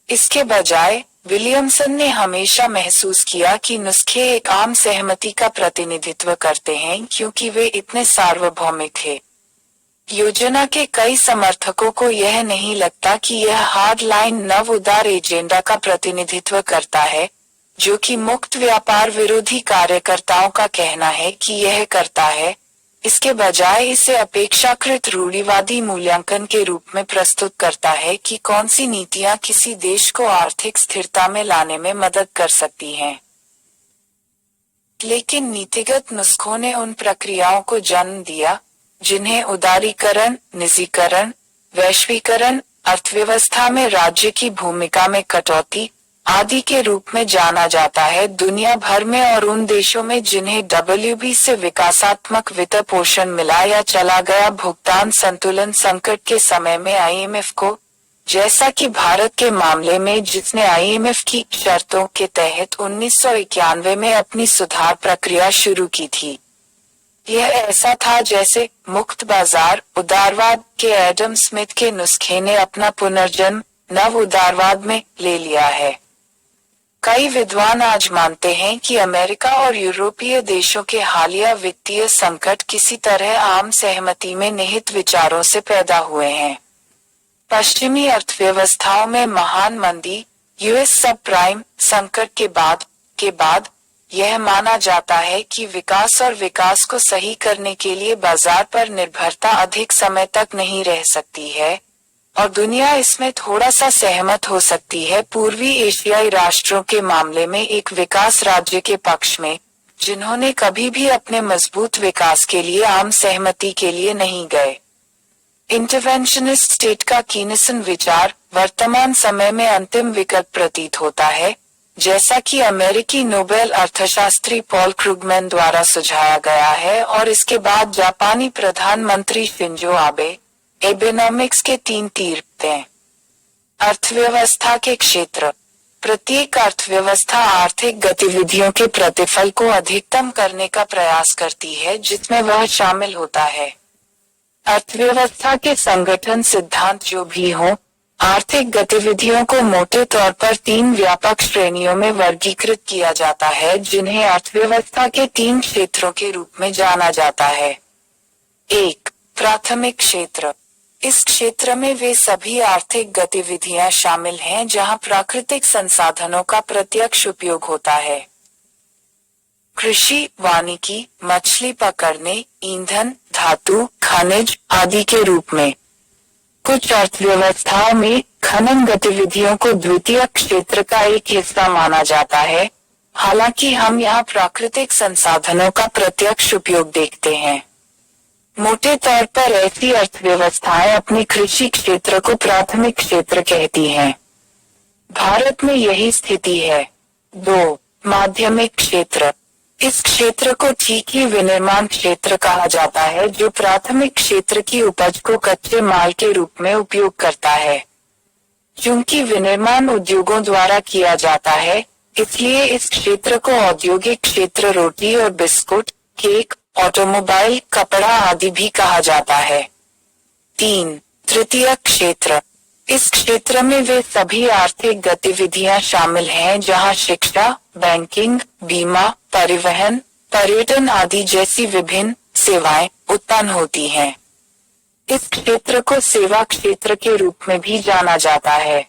Speaker 1: इसके बजाय विलियमसन ने हमेशा महसूस किया कि नुस्खे एक आम सहमति का प्रतिनिधित्व करते हैं क्योंकि वे इतने सार्वभौमिक हैं। योजना के कई समर्थकों को यह नहीं लगता कि यह हार्ड लाइन नव उदार एजेंडा का प्रतिनिधित्व करता है, जो कि मुक्त व्यापार विरोधी कार्यकर्ताओं का कहना है कि यह करता है। इसके बजाय इसे अपेक्षाकृत रूढ़िवादी मूल्यांकन के रूप में प्रस्तुत करता है कि कौन सी नीतियां किसी देश को आर्थिक स्थिरता में लाने में मदद कर सकती हैं। लेकिन नीतिगत नुस्खों ने उन प्रक्रियाओं को जन्म दिया जिन्हें उदारीकरण, निजीकरण, वैश्वीकरण, अर्थव्यवस्था में राज्य की भूमिका में कटौती, आदि के रूप में जाना जाता है दुनिया भर में, और उन देशों में जिन्हें WB से विकासात्मक वित्त पोषण मिला या चला गया भुगतान संतुलन संकट के समय में IMF को, जैसा कि भारत के मामले में जिसने IMF की शर्तों के तहत 1991 में अपनी सुधार प्रक्रिया शुरू की थी। यह ऐसा था जैसे मुक्त बाजार उदारवाद के एडम स्मिथ के नुस्खे ने अपना पुनर्जन्म नव उदारवाद में ले लिया है। कई विद्वान आज मानते हैं कि अमेरिका और यूरोपीय देशों के हालिया वित्तीय संकट किसी तरह आम सहमति में निहित विचारों से पैदा हुए हैं। पश्चिमी अर्थव्यवस्थाओं में महान मंदी, US सब प्राइम संकट के बाद यह माना जाता है कि विकास और विकास को सही करने के लिए बाजार पर निर्भरता अधिक समय तक नहीं रह सकती है, और दुनिया इसमें थोड़ा सा सहमत हो सकती है पूर्वी एशियाई राष्ट्रों के मामले में एक विकास राज्य के पक्ष में, जिन्होंने कभी भी अपने मजबूत विकास के लिए आम सहमति के लिए नहीं गए। इंटरवेंशनिस्ट स्टेट का कीनसन विचार वर्तमान समय में अंतिम विकल्प प्रतीत होता है, जैसा कि अमेरिकी नोबेल अर्थशास्त्री पॉल क्रुगमैन द्वारा सुझाया गया है, और इसके बाद जापानी प्रधानमंत्री शिंजो आबे। एबेनॉमिक्स के 3 तीर हैं। अर्थव्यवस्था के क्षेत्र। प्रत्येक अर्थव्यवस्था आर्थिक गतिविधियों के प्रतिफल को अधिकतम करने का प्रयास करती है, जिसमें वह शामिल होता है। अर्थव्यवस्था के संगठन सिद्धांत जो भी हों, आर्थिक गतिविधियों को मोटे तौर पर 3 व्यापक श्रेणियों में वर्गीकृत किया जाता है, जिन्हें अर्थव्यवस्था के 3 क्षेत्रों के रूप में जाना जाता है। 1. प्राथमिक क्षेत्र। इस क्षेत्र में वे सभी आर्थिक गतिविधियां शामिल हैं जहां प्राकृतिक संसाधनों का प्रत्यक्ष उपयोग होता है। कृषि, वानिकी, मछली पकड़ने, ईंधन, धातु, खनिज आदि के रूप में। कुछ अर्थव्यवस्थाओं में खनन गतिविधियों को द्वितीय क्षेत्र का एक हिस्सा माना जाता है, हालांकि हम यहाँ प्राकृतिक संसाधनों का प्रत्यक्ष उपयोग देखते हैं। मोटे तौर पर ऐसी अर्थव्यवस्थाएं अपने कृषि क्षेत्र को प्राथमिक क्षेत्र कहती हैं। भारत में यही स्थिति है। 2. माध्यमिक क्षेत्र। इस क्षेत्र को ठीक ही विनिर्माण क्षेत्र कहा जाता है, जो प्राथमिक क्षेत्र की उपज को कच्चे माल के रूप में उपयोग करता है। चूंकि विनिर्माण उद्योगों द्वारा किया जाता है, इसलिए इस क्षेत्र को औद्योगिक क्षेत्र रोटी और बिस्कुट, केक, ऑटोमोबाइल, कपड़ा आदि भी कहा जाता है। 3. तृतीय क्षेत्र। इस क्षेत्र में वे सभी आर्थिक गतिविधियां शामिल हैं जहां शिक्षा, बैंकिंग, बीमा, परिवहन, पर्यटन आदि जैसी विभिन्न सेवाएं उत्पन्न होती हैं। इस क्षेत्र को सेवा क्षेत्र के रूप में भी जाना जाता है।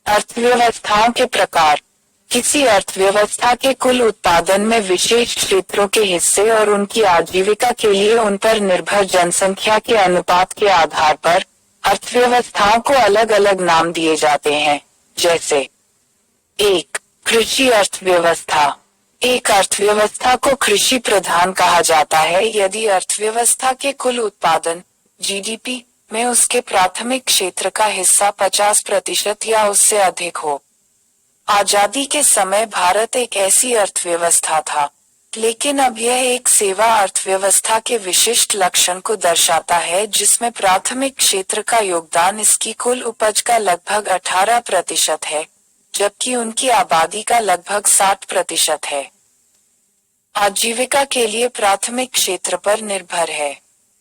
Speaker 1: अर्थव्यवस्थाओं के प्रकार। किसी अर्थव्यवस्था के कुल उत्पादन में विशेष क्षेत्रों के हिस्से और उनकी आजीविका के लिए उन पर निर्भर जनसंख्या के अनुपात के आधार पर अर्थव्यवस्थाओं को अलग अलग नाम दिए जाते हैं, जैसे 1. कृषि अर्थव्यवस्था। एक अर्थव्यवस्था को कृषि प्रधान कहा जाता है यदि अर्थव्यवस्था के कुल उत्पादन GDP में उसके प्राथमिक क्षेत्र का हिस्सा 50% या उससे अधिक हो। आजादी के समय भारत एक ऐसी अर्थव्यवस्था था, लेकिन अब यह एक सेवा अर्थव्यवस्था के विशिष्ट लक्षण को दर्शाता है, जिसमें प्राथमिक क्षेत्र का योगदान इसकी कुल उपज का लगभग 18% है, जबकि उनकी आबादी का लगभग 60% है। आजीविका के लिए प्राथमिक क्षेत्र पर निर्भर है।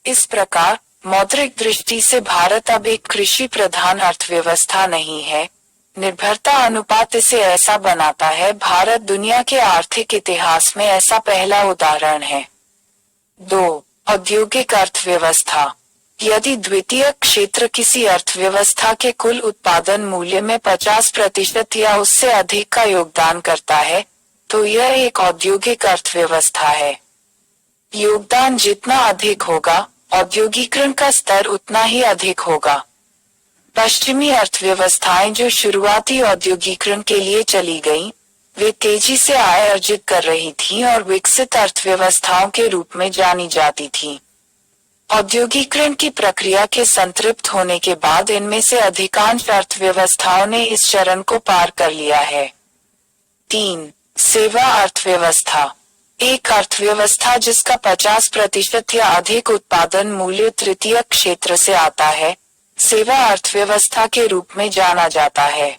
Speaker 1: इस प्रकार मौद्रिक दृष्टि से भारत अब एक कृषि प्रधान अर्थव्यवस्था नहीं है। निर्भरता अनुपात इसे ऐसा बनाता है। भारत दुनिया के आर्थिक इतिहास में ऐसा पहला उदाहरण है। 2. औद्योगिक अर्थव्यवस्था। यदि द्वितीय क्षेत्र किसी अर्थव्यवस्था के कुल उत्पादन मूल्य में 50% या उससे अधिक का योगदान करता है, तो यह एक औद्योगिक अर्थव्यवस्था है। योगदान जितना अधिक होगा, औद्योगिकरण का स्तर उतना ही अधिक होगा। पश्चिमी अर्थव्यवस्थाएं जो शुरुआती औद्योगिकरण के लिए चली गईं, वे तेजी से आय अर्जित कर रही थीं और विकसित अर्थव्यवस्थाओं के रूप में जानी जाती थीं। औद्योगिकरण की प्रक्रिया के संतृप्त होने के बाद इनमें से अधिकांश अर्थव्यवस्थाओं ने इस चरण को पार कर लिया है। 3. सेवा अर्थव्यवस्था। एक अर्थव्यवस्था जिसका 50% या अधिक उत्पादन मूल्य तृतीय क्षेत्र से आता है, सेवा अर्थव्यवस्था के रूप में जाना जाता है।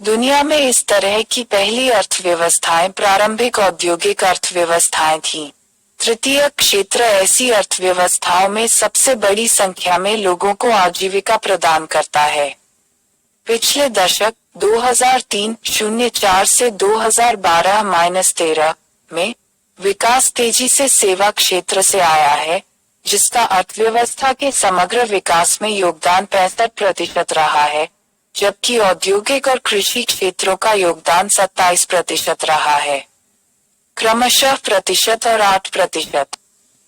Speaker 1: दुनिया में इस तरह की पहली अर्थव्यवस्थाएं प्रारंभिक औद्योगिक अर्थव्यवस्थाएं थीं। तृतीय क्षेत्र ऐसी अर्थव्यवस्थाओं में सबसे बड़ी संख्या में लोगों को आजीविका प्रदान करता है। पिछले दशक 2003-04 से 2012-13 में विकास तेजी से सेवा क्षेत्र से आया है, जिसका अर्थव्यवस्था के समग्र विकास में योगदान 65% रहा है, जबकि औद्योगिक और कृषि क्षेत्रों का योगदान 27% रहा है। क्रमशः प्रतिशत और 8%।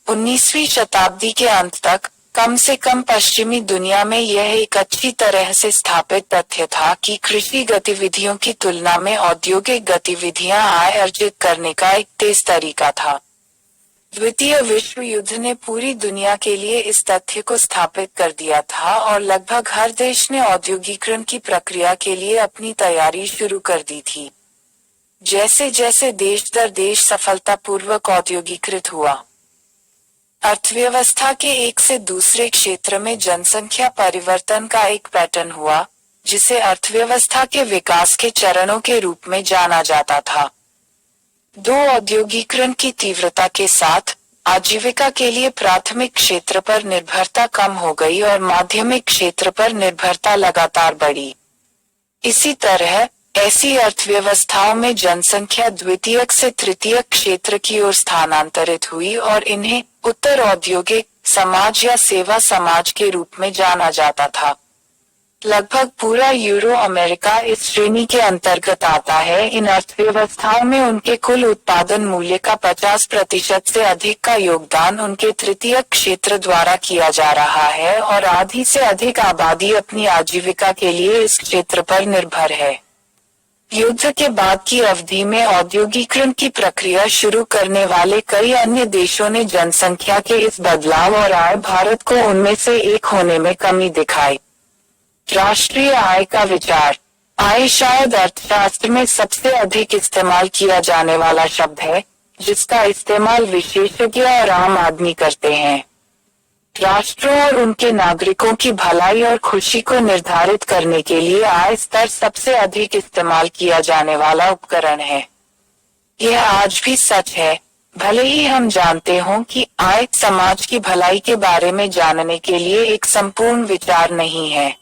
Speaker 1: 19वीं शताब्दी के अंत तक कम से कम पश्चिमी दुनिया में यह एक अच्छी तरह से स्थापित तथ्य था कि कृषि गतिविधियों की तुलना में औद्योगिक गतिविधियां आय अर्जित करने का एक तेज तरीका था। द्वितीय विश्व युद्ध ने पूरी दुनिया के लिए इस तथ्य को स्थापित कर दिया था और लगभग हर देश ने औद्योगिकरण की प्रक्रिया के लिए अपनी तैयारी शुरू कर दी थी। जैसे जैसे देश दर देश सफलतापूर्वक औद्योगिकृत हुआ, अर्थव्यवस्था के एक से दूसरे क्षेत्र में जनसंख्या परिवर्तन का एक पैटर्न हुआ, जिसे अर्थव्यवस्था के विकास के चरणों के रूप में जाना जाता था। दो औद्योगिकरण की तीव्रता के साथ आजीविका के लिए प्राथमिक क्षेत्र पर निर्भरता कम हो गई और माध्यमिक क्षेत्र पर निर्भरता लगातार बढ़ी। इसी तरह ऐसी अर्थव्यवस्थाओं में जनसंख्या द्वितीयक से तृतीयक क्षेत्र की ओर स्थानांतरित हुई और इन्हें उत्तर औद्योगिक समाज या सेवा समाज के रूप में जाना जाता था। लगभग पूरा यूरो अमेरिका इस श्रेणी के अंतर्गत आता है। इन अर्थव्यवस्थाओं में उनके कुल उत्पादन मूल्य का 50% से अधिक का योगदान उनके तृतीयक क्षेत्र द्वारा किया जा रहा है और आधी से अधिक आबादी अपनी आजीविका के लिए इस क्षेत्र पर निर्भर है। युद्ध के बाद की अवधि में औद्योगिकरण की प्रक्रिया शुरू करने वाले कई अन्य देशों ने जनसंख्या के इस बदलाव और आय भारत को उनमें से एक होने में कमी दिखाई। राष्ट्रीय आय का विचार। आय शायद अर्थशास्त्र में सबसे अधिक इस्तेमाल किया जाने वाला शब्द है, जिसका इस्तेमाल विशेषज्ञ और आम आदमी करते हैं। राष्ट्रों और उनके नागरिकों की भलाई और खुशी को निर्धारित करने के लिए आय स्तर सबसे अधिक इस्तेमाल किया जाने वाला उपकरण है। यह आज भी सच है, भले ही हम जानते हों कि आय समाज की भलाई के बारे में जानने के लिए एक संपूर्ण विचार नहीं है।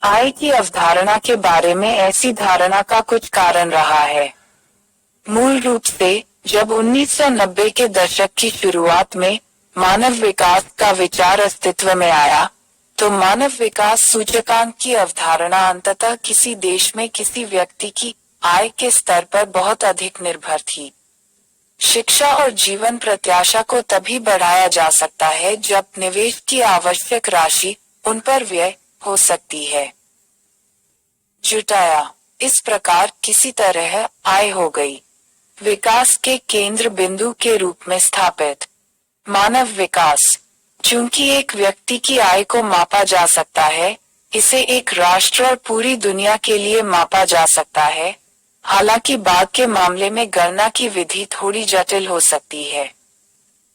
Speaker 1: आय की अवधारणा के बारे में ऐसी धारणा का कुछ कारण रहा है। मूल रूप से जब 1990 के दशक की शुरुआत में मानव विकास का विचार अस्तित्व में आया, तो मानव विकास सूचकांक की अवधारणा अंततः किसी देश में किसी व्यक्ति की आय के स्तर पर बहुत अधिक निर्भर थी। शिक्षा और जीवन प्रत्याशा को तभी बढ़ाया जा सकता है जब निवेश की आवश्यक राशि उन पर व्यय हो सकती है। जुटाया। इस प्रकार किसी तरह आय हो गई विकास के केंद्र बिंदु के रूप में स्थापित। मानव विकास। चूंकि एक व्यक्ति की आय को मापा जा सकता है, इसे एक राष्ट्र और पूरी दुनिया के लिए मापा जा सकता है। हालांकि बाद के मामले में गणना की विधि थोड़ी जटिल हो सकती है।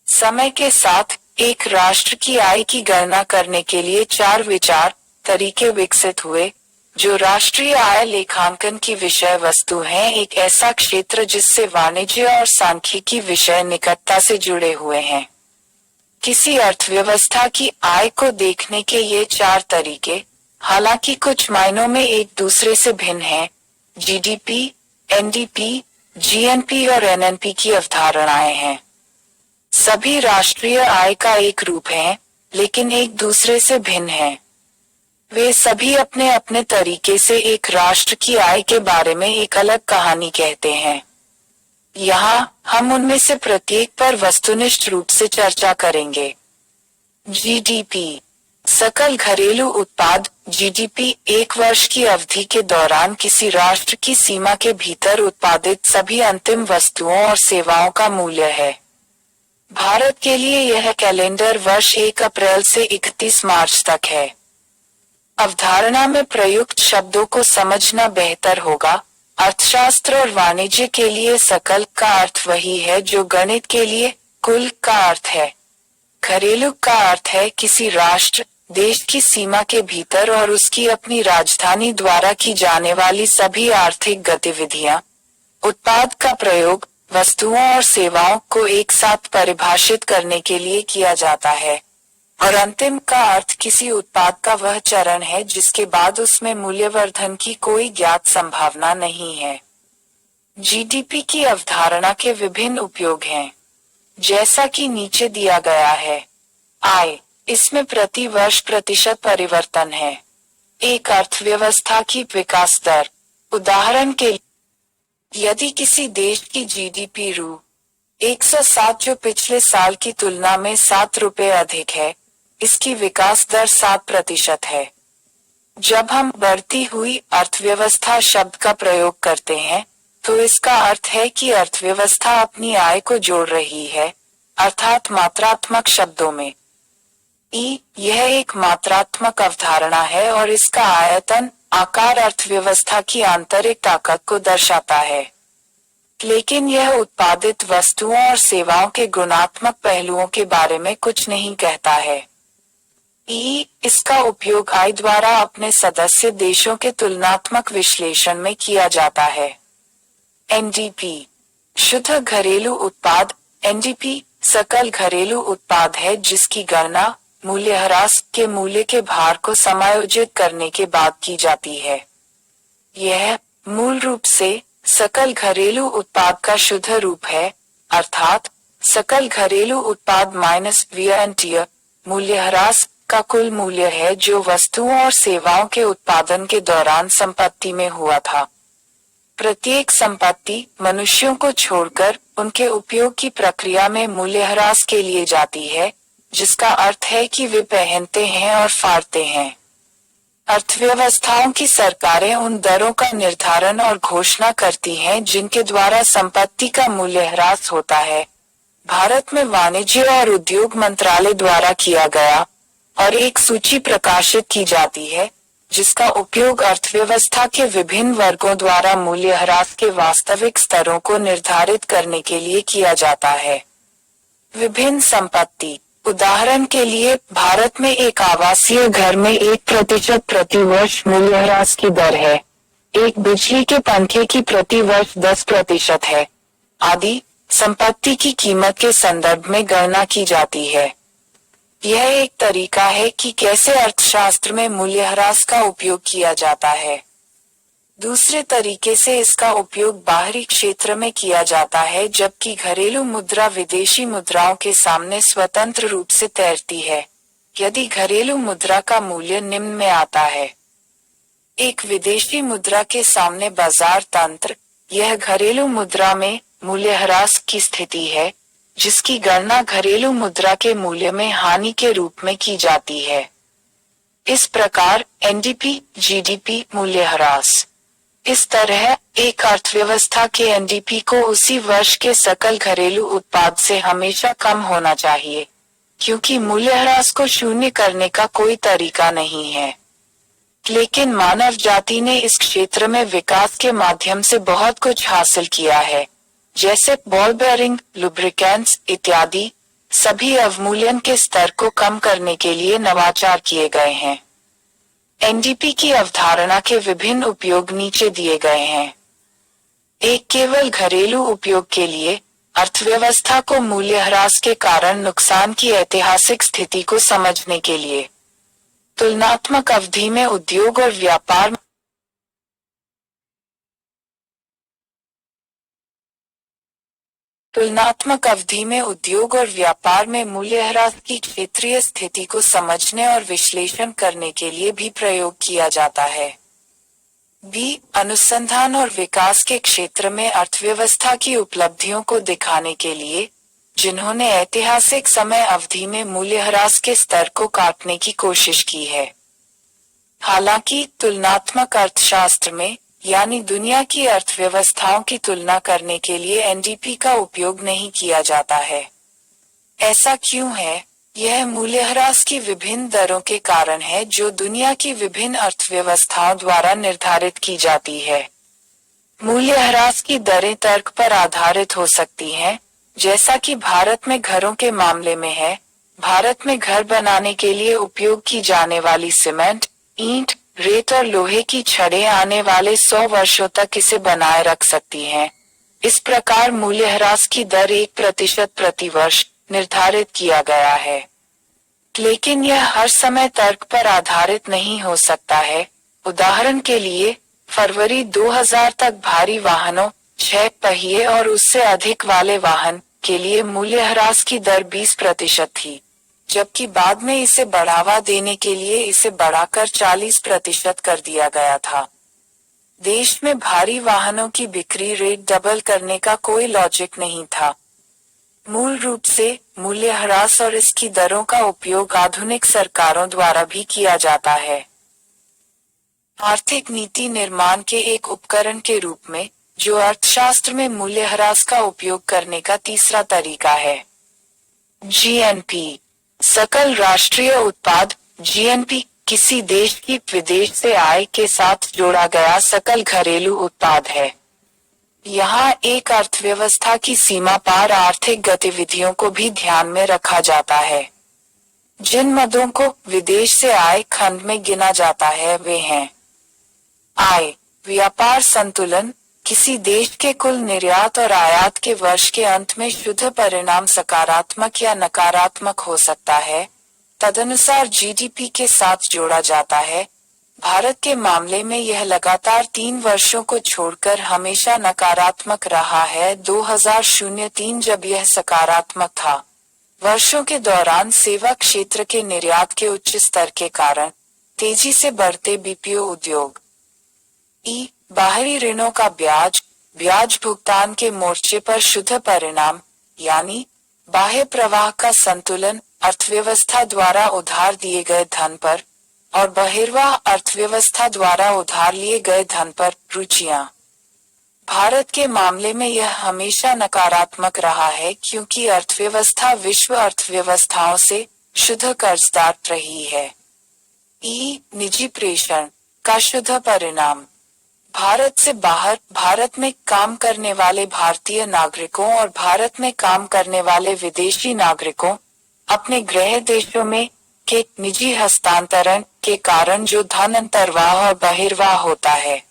Speaker 1: समय के साथ एक राष्ट्र की आय की गणना करने के लिए 4 विचार तरीके विकसित हुए, जो राष्ट्रीय आय लेखांकन की विषय वस्तु हैं, एक ऐसा क्षेत्र जिससे वाणिज्य और सांख्यिकी विषय निकटता से जुड़े हुए हैं। किसी अर्थव्यवस्था की आय को देखने के ये 4 तरीके, हालांकि कुछ मायनों में एक दूसरे से भिन्न हैं। जीडीपी, एनडीपी, जीएनपी और एनएनपी की अवधारणाएं हैं। सभी राष्ट्रीय आय का एक रूप हैं, लेकिन एक दूसरे से भिन्न हैं। वे सभी अपने अपने तरीके से एक राष्ट्र की आय के बारे में एक अलग कहानी कहते हैं। यहाँ हम उनमें से प्रत्येक पर वस्तुनिष्ठ रूप से चर्चा करेंगे। जीडीपी, सकल घरेलू उत्पाद। जीडीपी एक वर्ष की अवधि के दौरान किसी राष्ट्र की सीमा के भीतर उत्पादित सभी अंतिम वस्तुओं और सेवाओं का मूल्य है। भारत के लिए यह कैलेंडर वर्ष 1 अप्रैल से 31 मार्च तक है। अवधारणा में प्रयुक्त शब्दों को समझना बेहतर होगा। अर्थशास्त्र और वाणिज्य के लिए सकल का अर्थ वही है जो गणित के लिए कुल का अर्थ है। घरेलू का अर्थ है किसी राष्ट्र, देश की सीमा के भीतर और उसकी अपनी राजधानी द्वारा की जाने वाली सभी आर्थिक गतिविधियां। उत्पाद का प्रयोग वस्तुओं और सेवाओं को एक साथ परिभाषित करने के लिए किया जाता है। और अंतिम का अर्थ किसी उत्पाद का वह चरण है जिसके बाद उसमें मूल्यवर्धन की कोई ज्ञात संभावना नहीं है। जीडीपी की अवधारणा के विभिन्न उपयोग हैं, जैसा कि नीचे दिया गया है। आय, इसमें प्रति वर्ष प्रतिशत परिवर्तन है। एक अर्थव्यवस्था की विकास दर, उदाहरण के लिए यदि किसी देश की जीडीपी रु 107 जो पिछले साल की तुलना में 7 रुपए अधिक है, इसकी विकास दर 7% है। जब हम बढ़ती हुई अर्थव्यवस्था शब्द का प्रयोग करते हैं, तो इसका अर्थ है कि अर्थव्यवस्था अपनी आय को जोड़ रही है, अर्थात मात्रात्मक शब्दों में। यह एक मात्रात्मक अवधारणा है और इसका आयतन, आकार अर्थव्यवस्था की आंतरिक ताकत को दर्शाता है। लेकिन यह उत्पादित वस्तुओं और सेवाओं के गुणात्मक पहलुओं के बारे में कुछ नहीं कहता है। इसका उपयोग आय द्वारा अपने सदस्य देशों के तुलनात्मक विश्लेषण में किया जाता है। एनडीपी, शुद्ध घरेलू उत्पाद। एनडीपी सकल घरेलू उत्पाद है जिसकी गणना मूल्यह्रास के मूल्य के भार को समायोजित करने के बाद की जाती है। यह मूल रूप से सकल घरेलू उत्पाद का शुद्ध रूप है, अर्थात सकल घरेलू उत्पाद माइनस व्यय मूल्यह्रास का कुल मूल्य है जो वस्तुओं और सेवाओं के उत्पादन के दौरान संपत्ति में हुआ था। प्रत्येक संपत्ति मनुष्यों को छोड़कर उनके उपयोग की प्रक्रिया में मूल्यह्रास के लिए जाती है, जिसका अर्थ है कि वे पहनते हैं और फाड़ते हैं। अर्थव्यवस्थाओं की सरकारें उन दरों का निर्धारण और घोषणा करती हैं जिनके द्वारा संपत्ति का मूल्यह्रास होता है। भारत में वाणिज्य और उद्योग मंत्रालय द्वारा किया गया और एक सूची प्रकाशित की जाती है जिसका उपयोग अर्थव्यवस्था के विभिन्न वर्गों द्वारा मूल्यह्रास के वास्तविक स्तरों को निर्धारित करने के लिए किया जाता है। विभिन्न संपत्ति, उदाहरण के लिए भारत में एक आवासीय घर में 1% प्रति वर्ष मूल्यह्रास की दर है। एक बिजली के पंखे की प्रति वर्ष 10% है, आदि संपत्ति की कीमत के संदर्भ में गणना की जाती है। यह एक तरीका है कि कैसे अर्थशास्त्र में मूल्यह्रास का उपयोग किया जाता है। दूसरे तरीके से इसका उपयोग बाहरी क्षेत्र में किया जाता है, जबकि घरेलू मुद्रा विदेशी मुद्राओं के सामने स्वतंत्र रूप से तैरती है, यदि घरेलू मुद्रा का मूल्य निम्न में आता है। एक विदेशी मुद्रा के सामने बाजार तंत्र, यह घरेलू मुद्रा में मूल्यह्रास की स्थिति है, जिसकी गणना घरेलू मुद्रा के मूल्य में हानि के रूप में की जाती है। इस प्रकार एनडीपी, जीडीपी, मूल्यह्रास। इस तरह एक अर्थव्यवस्था के एनडीपी को उसी वर्ष के सकल घरेलू उत्पाद से हमेशा कम होना चाहिए, क्योंकि मूल्यह्रास को शून्य करने का कोई तरीका नहीं है। लेकिन मानव जाति ने इस क्षेत्र में विकास के माध्यम से बहुत कुछ हासिल किया है, जैसे बॉल बेयरिंग, लुब्रिकेंट्स इत्यादि। सभी अवमूल्यन के स्तर को कम करने के लिए नवाचार किए गए हैं। एनडीपी की अवधारणा के विभिन्न उपयोग नीचे दिए गए हैं। एक, केवल घरेलू उपयोग के लिए अर्थव्यवस्था को मूल्यह्रास के कारण नुकसान की ऐतिहासिक स्थिति को समझने के लिए। तुलनात्मक अवधि में उद्योग और व्यापार तुलनात्मक अवधि में उद्योग और व्यापार में मूल्यह्रास की क्षेत्रीय स्थिति को समझने और विश्लेषण करने के लिए भी प्रयोग किया जाता है। बी, अनुसंधान और विकास के क्षेत्र में अर्थव्यवस्था की उपलब्धियों को दिखाने के लिए, जिन्होंने ऐतिहासिक समय अवधि में मूल्यह्रास के स्तर को काटने की कोशिश की है। हालांकि तुलनात्मक अर्थशास्त्र में, यानी दुनिया की अर्थव्यवस्थाओं की तुलना करने के लिए एनडीपी का उपयोग नहीं किया जाता है। ऐसा क्यों है? यह मूल्यह्रास की विभिन्न दरों के कारण है जो दुनिया की विभिन्न अर्थव्यवस्थाओं द्वारा निर्धारित की जाती है। मूल्यह्रास की दरें तर्क पर आधारित हो सकती हैं, जैसा कि भारत में घरों के मामले में है। भारत में घर बनाने के लिए उपयोग की जाने वाली सीमेंट, ईंट, रेत और लोहे की छड़ें आने वाले 100 वर्षों तक इसे बनाए रख सकती हैं। इस प्रकार मूल्यह्रास की दर 1% प्रति वर्ष निर्धारित किया गया है। लेकिन यह हर समय तर्क पर आधारित नहीं हो सकता है। उदाहरण के लिए, फरवरी 2000 तक भारी वाहनों, 6 पहिए और उससे अधिक वाले वाहन के लिए मूल्यह्रास की दर 20% थी, जबकि बाद में इसे बढ़ावा देने के लिए इसे बढ़ाकर 40% कर दिया गया था। देश में भारी वाहनों की बिक्री रेट डबल करने का कोई लॉजिक नहीं था। मूल रूप से मूल्यह्रास और इसकी दरों का उपयोग आधुनिक सरकारों द्वारा भी किया जाता है, आर्थिक नीति निर्माण के एक उपकरण के रूप में, जो अर्थशास्त्र में मूल्यह्रास का उपयोग करने का तीसरा तरीका है। जीएनपी, सकल राष्ट्रीय उत्पाद। जीएनपी किसी देश की विदेश से आय के साथ जोड़ा गया सकल घरेलू उत्पाद है। यहाँ एक अर्थव्यवस्था की सीमा पार आर्थिक गतिविधियों को भी ध्यान में रखा जाता है। जिन मदों को विदेश से आय खंड में गिना जाता है वे हैं: आय, व्यापार संतुलन, किसी देश के कुल निर्यात और आयात के वर्ष के अंत में शुद्ध परिणाम सकारात्मक या नकारात्मक हो सकता है, तदनुसार जीडीपी के साथ जोड़ा जाता है। भारत के मामले में यह लगातार 3 वर्षों को छोड़कर हमेशा नकारात्मक रहा है। 2003 जब यह सकारात्मक था। वर्षों के दौरान सेवा क्षेत्र के निर्यात के उच्च स्तर के कारण तेजी से बढ़ते बीपीओ उद्योग। बाहरी ऋणों का ब्याज भुगतान के मोर्चे पर शुद्ध परिणाम, यानी बाह्य प्रवाह का संतुलन, अर्थव्यवस्था द्वारा उधार दिए गए धन पर, और बहिर्वाह अर्थव्यवस्था द्वारा उधार लिए गए धन पर रुचियां। भारत के मामले में यह हमेशा नकारात्मक रहा है क्योंकि अर्थव्यवस्था विश्व अर्थव्यवस्थाओं से शुद्ध कर्जदार रही है। निजी प्रेषण का शुद्ध परिणाम, भारत से बाहर भारत में काम करने वाले भारतीय नागरिकों और भारत में काम करने वाले विदेशी नागरिकों अपने गृह देशों में के निजी हस्तांतरण के कारण जो धन अंतर्वाह और बहिर्वाह होता है।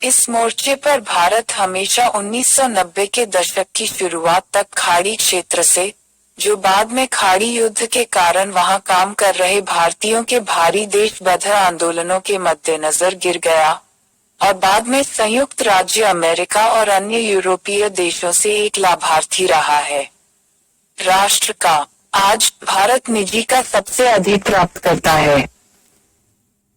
Speaker 1: इस मोर्चे पर भारत हमेशा 1990 के दशक की शुरुआत तक खाड़ी क्षेत्र से, जो बाद में खाड़ी युद्ध के कारण वहां काम कर रहे भारतीयों के भारी देशबद्ध आंदोलनों के मद्देनजर गिर गया, और बाद में संयुक्त राज्य अमेरिका और अन्य यूरोपीय देशों से एक लाभार्थी रहा है। राष्ट्र का आज भारत निजी का सबसे अधिक प्राप्त करता है।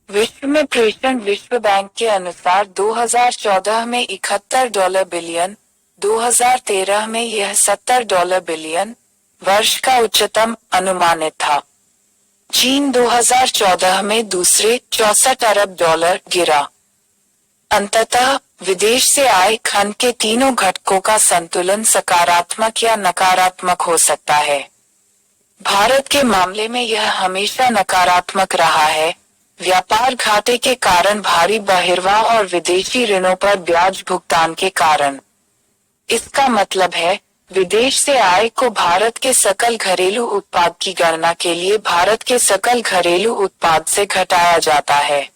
Speaker 1: विश्व में प्रेषण, विश्व बैंक के अनुसार 2014 में $71 बिलियन, 2013 में यह $70 बिलियन वर्ष का उच्चतम अनुमानित था। चीन 2014 में दूसरे $64 अरब गिरा। अंततः विदेश से आय खंड के तीनों घटकों का संतुलन सकारात्मक या नकारात्मक हो सकता है। भारत के मामले में यह हमेशा नकारात्मक रहा है, व्यापार घाटे के कारण, भारी बहिर्वाह और विदेशी ऋणों पर ब्याज भुगतान के कारण। इसका मतलब है, विदेश से आय को भारत के सकल घरेलू उत्पाद की गणना के लिए भारत के सकल घरेलू उत्पाद से घटाया जाता है।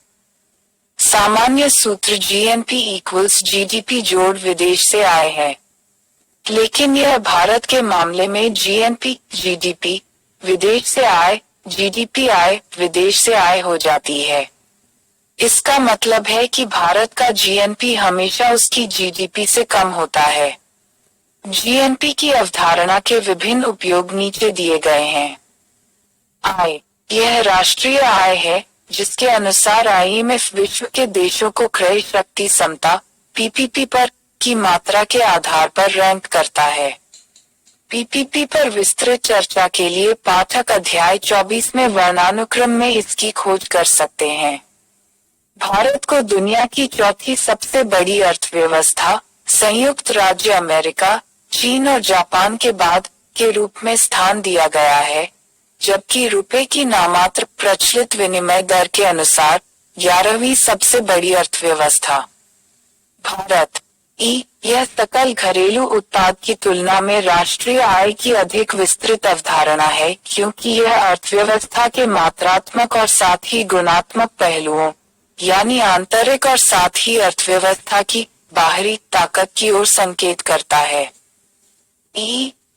Speaker 1: सामान्य सूत्र जीएनपी इक्वल्स जीडीपी जोड़ विदेश से आय है, लेकिन यह भारत के मामले में जीएनपी जीडीपी विदेश से आय, जीडीपी आय विदेश से आय हो जाती है। इसका मतलब है कि भारत का जीएनपी हमेशा उसकी जीडीपी से कम होता है। जीएनपी की अवधारणा के विभिन्न उपयोग नीचे दिए गए हैं। आय, यह राष्ट्रीय आय है जिसके अनुसार आईएमएफ विश्व के देशों को क्रय शक्ति समता पीपीपी पर की मात्रा के आधार पर रैंक करता है। पीपीपी पर विस्तृत चर्चा के लिए पाठक अध्याय 24 में वर्णानुक्रम में इसकी खोज कर सकते हैं। भारत को दुनिया की चौथी सबसे बड़ी अर्थव्यवस्था संयुक्त राज्य अमेरिका, चीन और जापान के बाद के रूप में स्थान दिया गया है, जबकि रुपए की नामात्र प्रचलित विनिमय दर के अनुसार 11वीं सबसे बड़ी अर्थव्यवस्था। भारत यह सकल घरेलू उत्पाद की तुलना में राष्ट्रीय आय की अधिक विस्तृत अवधारणा है, क्योंकि यह अर्थव्यवस्था के मात्रात्मक और साथ ही गुणात्मक पहलुओं, यानी आंतरिक और साथ ही अर्थव्यवस्था की बाहरी ताकत की ओर संकेत करता है।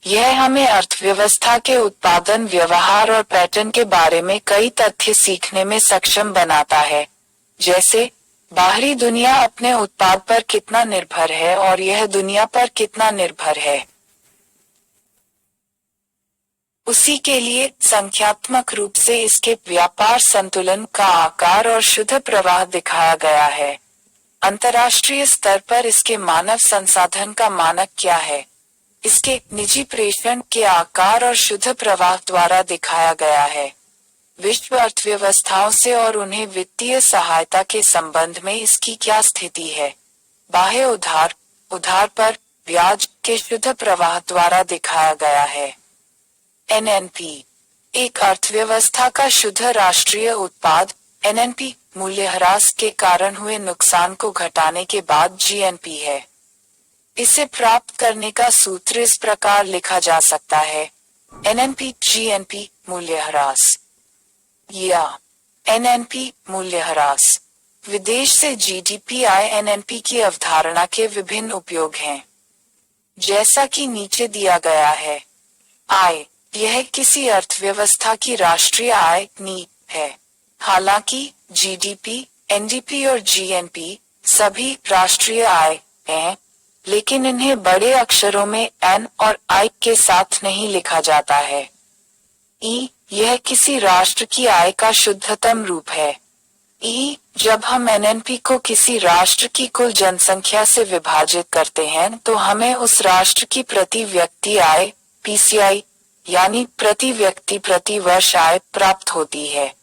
Speaker 1: यह हमें अर्थव्यवस्था के उत्पादन, व्यवहार और पैटर्न के बारे में कई तथ्य सीखने में सक्षम बनाता है, जैसे बाहरी दुनिया अपने उत्पाद पर कितना निर्भर है और यह दुनिया पर कितना निर्भर है। उसी के लिए संख्यात्मक रूप से इसके व्यापार संतुलन का आकार और शुद्ध प्रवाह दिखाया गया है। अंतर्राष्ट्रीय स्तर पर इसके मानव संसाधन का मानक क्या है, इसके निजी प्रेषण के आकार और शुद्ध प्रवाह द्वारा दिखाया गया है। विश्व अर्थव्यवस्थाओं से और उन्हें वित्तीय सहायता के संबंध में इसकी क्या स्थिति है। बाह्य उधार पर ब्याज के शुद्ध प्रवाह द्वारा दिखाया गया है। एनएनपी एक अर्थव्यवस्था का शुद्ध राष्ट्रीय उत्पाद एनएनपी मूल्यह्रास के कारण हुए नुकसान को घटाने के बाद जीएनपी है। इसे प्राप्त करने का सूत्र इस प्रकार लिखा जा सकता है, एनएनपी जीएनपी मूल्यह्रास या एनएनपी मूल्यह्रास। विदेश से जीडीपी आय एनएनपी की अवधारणा के विभिन्न उपयोग हैं, जैसा कि नीचे दिया गया है। आय यह किसी अर्थव्यवस्था की राष्ट्रीय आय नी है। हालांकि जीडीपी, एनडीपी और जीएनपी सभी राष्ट्रीय आय हैं, लेकिन इन्हें बड़े अक्षरों में एन और आई के साथ नहीं लिखा जाता है। यह किसी राष्ट्र की आय का शुद्धतम रूप है। जब हम एनएनपी को किसी राष्ट्र की कुल जनसंख्या से विभाजित करते हैं तो हमें उस राष्ट्र की प्रति व्यक्ति आय पीसीआई यानी प्रति व्यक्ति प्रति वर्ष आय प्राप्त होती है।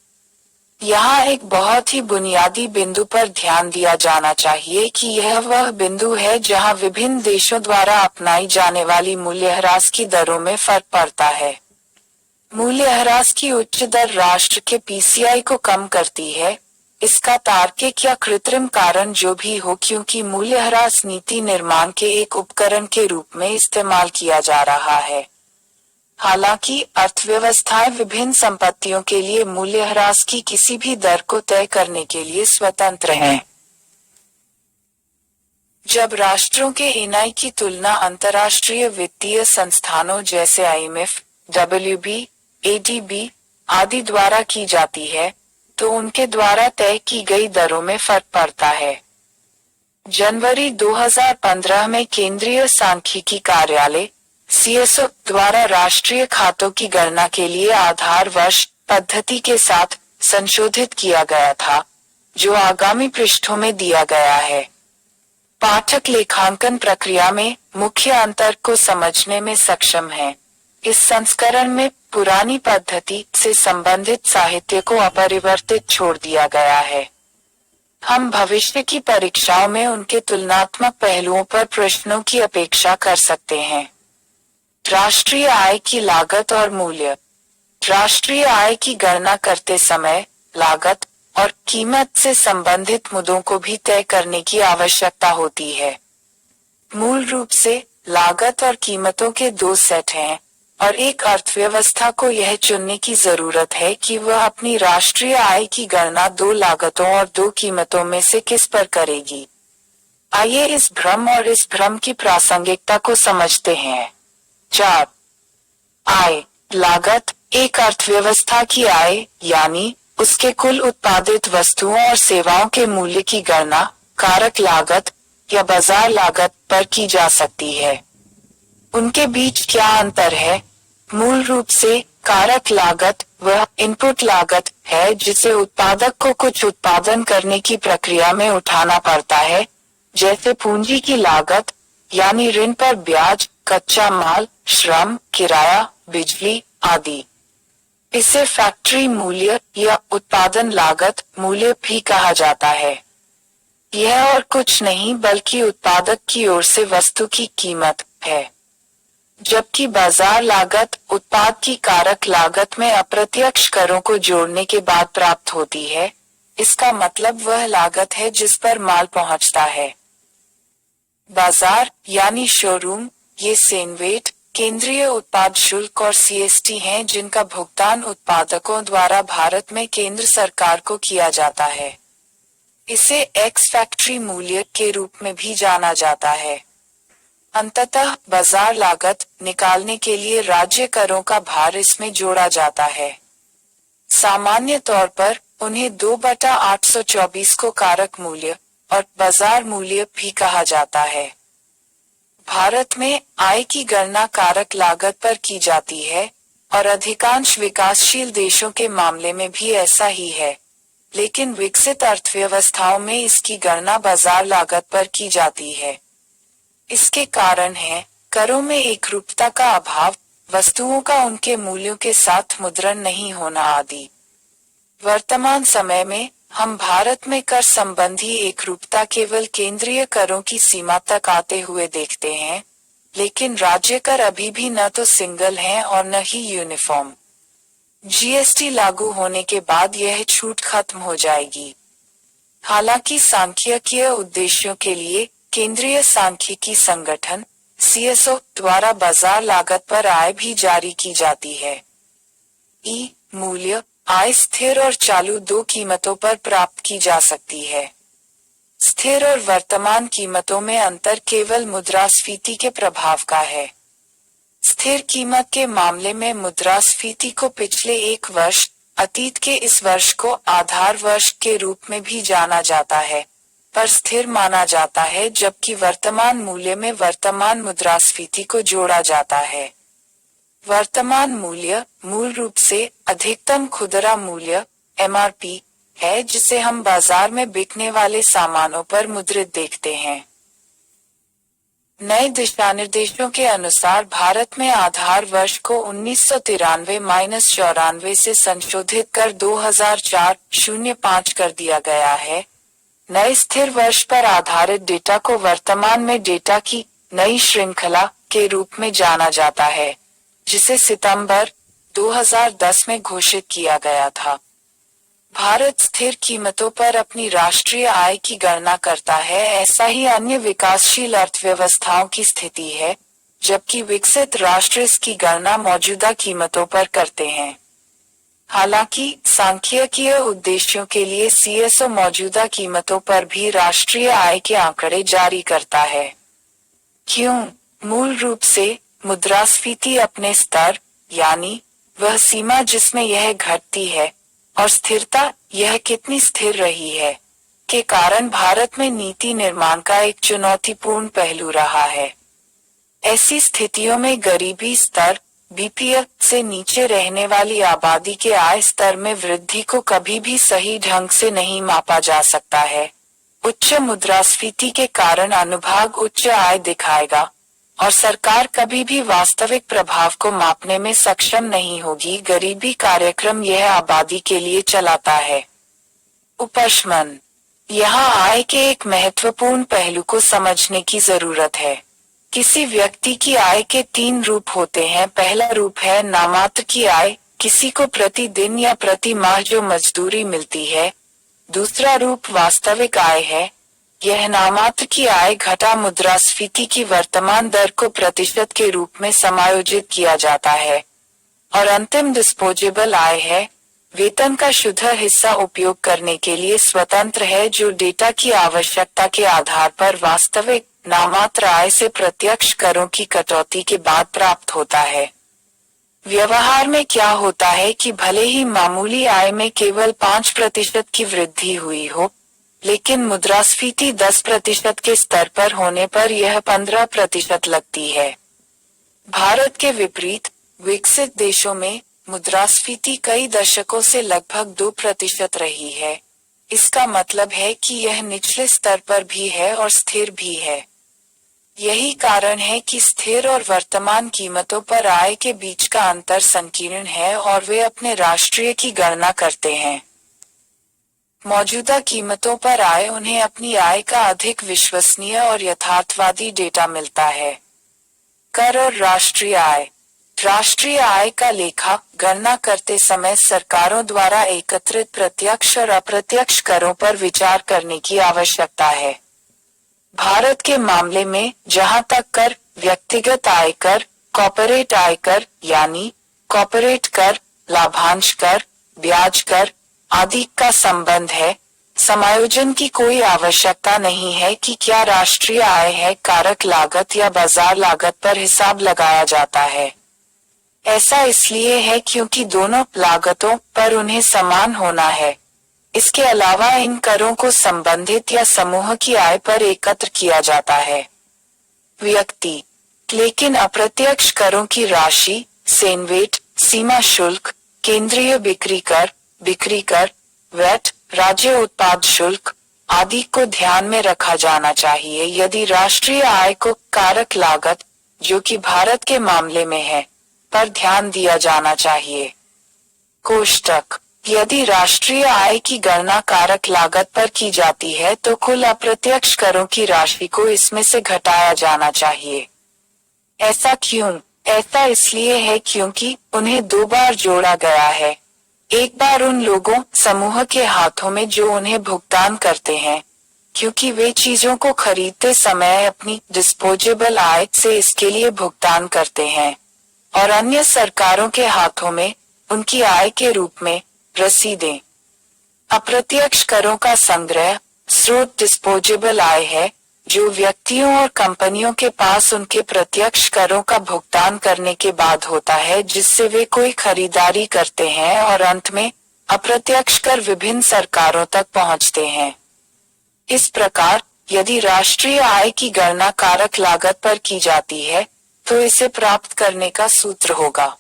Speaker 1: यहाँ एक बहुत ही बुनियादी बिंदु पर ध्यान दिया जाना चाहिए कि यह वह बिंदु है जहाँ विभिन्न देशों द्वारा अपनाई जाने वाली मूल्यह्रास की दरों में फर्क पड़ता है। मूल्यह्रास की उच्च दर राष्ट्र के पीसीआई को कम करती है। इसका तार्किक या कृत्रिम कारण जो भी हो, क्योंकि मूल्यह्रास नीति निर्माण के एक उपकरण के रूप में इस्तेमाल किया जा रहा है। हालांकि अर्थव्यवस्थाएं विभिन्न संपत्तियों के लिए मूल्यह्रास की किसी भी दर को तय करने के लिए स्वतंत्र हैं। जब राष्ट्रों के एनआई की तुलना अंतर्राष्ट्रीय वित्तीय संस्थानों जैसे आईएमएफ, डब्ल्यूबी, एडीबी आदि द्वारा की जाती है, तो उनके द्वारा तय की गई दरों में फर्क पड़ता है। जनवरी 2015 में केंद्रीय सांख्यिकी कार्यालय सीएसओ द्वारा राष्ट्रीय खातों की गणना के लिए आधार वर्ष पद्धति के साथ संशोधित किया गया था, जो आगामी पृष्ठों में दिया गया है। पाठक लेखांकन प्रक्रिया में मुख्य अंतर को समझने में सक्षम है। इस संस्करण में पुरानी पद्धति से संबंधित साहित्य को अपरिवर्तित छोड़ दिया गया है। हम भविष्य की परीक्षाओं में उनके तुलनात्मक पहलुओं पर प्रश्नों की अपेक्षा कर सकते हैं। राष्ट्रीय आय की लागत और मूल्य। राष्ट्रीय आय की गणना करते समय लागत और कीमत से संबंधित मुद्दों को भी तय करने की आवश्यकता होती है। मूल रूप से लागत और कीमतों के दो सेट हैं और एक अर्थव्यवस्था को यह चुनने की जरूरत है कि वह अपनी राष्ट्रीय आय की गणना दो लागतों और दो कीमतों में से किस पर करेगी। आइए इस भ्रम और इस भ्रम की प्रासंगिकता को समझते हैं। 4. आय लागत एक अर्थव्यवस्था की आय यानी उसके कुल उत्पादित वस्तुओं और सेवाओं के मूल्य की गणना कारक लागत या बाजार लागत पर की जा सकती है। उनके बीच क्या अंतर है? मूल रूप से कारक लागत वह इनपुट लागत है जिसे उत्पादक को कुछ उत्पादन करने की प्रक्रिया में उठाना पड़ता है, जैसे पूंजी की लागत यानी ऋण पर ब्याज, कच्चा माल, श्रम, किराया, बिजली आदि। इसे फैक्ट्री मूल्य या उत्पादन लागत मूल्य भी कहा जाता है। यह और कुछ नहीं बल्कि उत्पादक की ओर से वस्तु की कीमत है। जबकि बाजार लागत उत्पाद की कारक लागत में अप्रत्यक्ष करों को जोड़ने के बाद प्राप्त होती है। इसका मतलब वह लागत है जिस पर माल पहुंचता है। बाजार यानी शोरूम, ये सेनवेट, केंद्रीय उत्पाद शुल्क और सीएसटी हैं जिनका भुगतान उत्पादकों द्वारा भारत में केंद्र सरकार को किया जाता है। इसे एक्स फैक्ट्री मूल्य के रूप में भी जाना जाता है। अंततः बाजार लागत निकालने के लिए राज्य करों का भार इसमें जोड़ा जाता है। सामान्य तौर पर उन्हें 2/824 को कारक मूल्य और बाजार मूल्य भी कहा जाता है। भारत में आय की गणना कारक लागत पर की जाती है और अधिकांश विकासशील देशों के मामले में भी ऐसा ही है, लेकिन विकसित अर्थव्यवस्थाओं में इसकी गणना बाजार लागत पर की जाती है। इसके कारण है करों में एकरूपता का अभाव, वस्तुओं का उनके मूल्यों के साथ मुद्रण नहीं होना आदि। वर्तमान समय में हम भारत में कर संबंधी एकरूपता केवल केंद्रीय करों की सीमा तक आते हुए देखते हैं, लेकिन राज्य कर अभी भी न तो सिंगल हैं और न ही यूनिफॉर्म। जीएसटी लागू होने के बाद यह छूट खत्म हो जाएगी। हालांकि सांख्यिकीय उद्देश्यों के लिए केंद्रीय सांख्यिकी संगठन सीएसओ द्वारा बाजार लागत पर आय भी जारी की जाती है। ई मूल्य आय स्थिर और चालू दो कीमतों पर प्राप्त की जा सकती है। स्थिर और वर्तमान कीमतों में अंतर केवल मुद्रास्फीति के प्रभाव का है। स्थिर कीमत के मामले में मुद्रास्फीति को पिछले एक वर्ष अतीत के इस वर्ष को आधार वर्ष के रूप में भी जाना जाता है, पर स्थिर माना जाता है, जबकि वर्तमान मूल्य में वर्तमान मुद्रास्फीति को जोड़ा जाता है। वर्तमान मूल्य मूल रूप से अधिकतम खुदरा मूल्य एमआरपी है, जिसे हम बाजार में बिकने वाले सामानों पर मुद्रित देखते हैं। नए दिशानिर्देशों के अनुसार भारत में आधार वर्ष को 1993-94 से संशोधित कर 2004-05 कर दिया गया है। नए स्थिर वर्ष पर आधारित डेटा को वर्तमान में डेटा की नई श्रृंखला के रूप में जाना जाता है, जिसे सितंबर 2010 में घोषित किया गया था। भारत स्थिर कीमतों पर अपनी राष्ट्रीय आय की गणना करता है, ऐसा ही अन्य विकासशील अर्थव्यवस्थाओं की स्थिति है, जबकि विकसित राष्ट्र इसकी गणना मौजूदा कीमतों पर करते हैं। हालांकि सांख्यिकीय उद्देश्यों के लिए सीएसओ मौजूदा कीमतों पर भी राष्ट्रीय आय के आंकड़े जारी करता है। क्यों? मूल रूप से मुद्रास्फीति अपने स्तर, यानी वह सीमा जिसमें यह घटती है, और स्थिरता, यह कितनी स्थिर रही है, के कारण भारत में नीति निर्माण का एक चुनौतीपूर्ण पहलू रहा है। ऐसी स्थितियों में गरीबी स्तर बीपीएल से नीचे रहने वाली आबादी के आय स्तर में वृद्धि को कभी भी सही ढंग से नहीं मापा जा सकता है। उच्च मुद्रास्फीति के कारण अनुभाग उच्च आय दिखाएगा और सरकार कभी भी वास्तविक प्रभाव को मापने में सक्षम नहीं होगी। गरीबी कार्यक्रम यह आबादी के लिए चलाता है। उपशमन। यहाँ आय के एक महत्वपूर्ण पहलू को समझने की जरूरत है। किसी व्यक्ति की आय के 3 रूप होते हैं। पहला रूप है नामात्र की आय, किसी को प्रतिदिन या प्रति माह जो मजदूरी मिलती है। दूसरा रूप वास्तविक आय है। यह नामात्र की आय घटा मुद्रास्फीति की वर्तमान दर को प्रतिशत के रूप में समायोजित किया जाता है। और अंतिम डिस्पोजेबल आय है, वेतन का शुद्ध हिस्सा उपयोग करने के लिए स्वतंत्र है, जो डेटा की आवश्यकता के आधार पर वास्तविक नामात्र आय से प्रत्यक्ष करों की कटौती के बाद प्राप्त होता है। व्यवहार में क्या होता है कि भले ही मामूली आय में केवल 5% की वृद्धि हुई हो, लेकिन मुद्रास्फीति 10% के स्तर पर होने पर यह 15% लगती है। भारत के विपरीत विकसित देशों में मुद्रास्फीति कई दशकों से लगभग 2% रही है। इसका मतलब है कि यह निचले स्तर पर भी है और स्थिर भी है। यही कारण है कि स्थिर और वर्तमान कीमतों पर आय के बीच का अंतर संकीर्ण है और वे अपने राष्ट्रीय की गणना करते हैं। मौजूदा कीमतों पर आय उन्हें अपनी आय का अधिक विश्वसनीय और यथार्थवादी डेटा मिलता है। कर और राष्ट्रीय आय। राष्ट्रीय आय का लेखा गणना करते समय सरकारों द्वारा एकत्रित प्रत्यक्ष और अप्रत्यक्ष करों पर विचार करने की आवश्यकता है। भारत के मामले में जहां तक कर, व्यक्तिगत आयकर, कॉर्पोरेट आयकर यानी कॉर्पोरेट कर, लाभांश कर, ब्याज कर आदि का संबंध है, समायोजन की कोई आवश्यकता नहीं है कि क्या राष्ट्रीय आय है कारक लागत या बाजार लागत पर हिसाब लगाया जाता है। ऐसा इसलिए है क्योंकि दोनों लागतों पर उन्हें समान होना है। इसके अलावा इन करों को संबंधित या समूह की आय पर एकत्र किया जाता है। व्यक्ति, लेकिन अप्रत्यक्ष करों की राशि, सेनवेट, सीमा शुल्क, केंद्रीय बिक्री कर, वैट, राज्य उत्पाद शुल्क आदि को ध्यान में रखा जाना चाहिए यदि राष्ट्रीय आय को कारक लागत, जो कि भारत के मामले में है, पर ध्यान दिया जाना चाहिए। कोष्टक, यदि राष्ट्रीय आय की गणना कारक लागत पर की जाती है तो कुल अप्रत्यक्ष करों की राशि को इसमें से घटाया जाना चाहिए। ऐसा क्यों? ऐसा इसलिए है क्योंकि उन्हें दो बार जोड़ा गया है। एक बार उन लोगों समूह के हाथों में जो उन्हें भुगतान करते हैं, क्योंकि वे चीजों को खरीदते समय अपनी डिस्पोजेबल आय से इसके लिए भुगतान करते हैं, और अन्य सरकारों के हाथों में उनकी आय के रूप में रसीदें। अप्रत्यक्ष करों का संग्रह स्रोत डिस्पोजेबल आय है, जो व्यक्तियों और कंपनियों के पास उनके प्रत्यक्ष करों का भुगतान करने के बाद होता है जिससे वे कोई खरीदारी करते हैं, और अंत में अप्रत्यक्ष कर विभिन्न सरकारों तक पहुंचते हैं। इस प्रकार यदि राष्ट्रीय आय की गणना कारक लागत पर की जाती है तो इसे प्राप्त करने का सूत्र होगा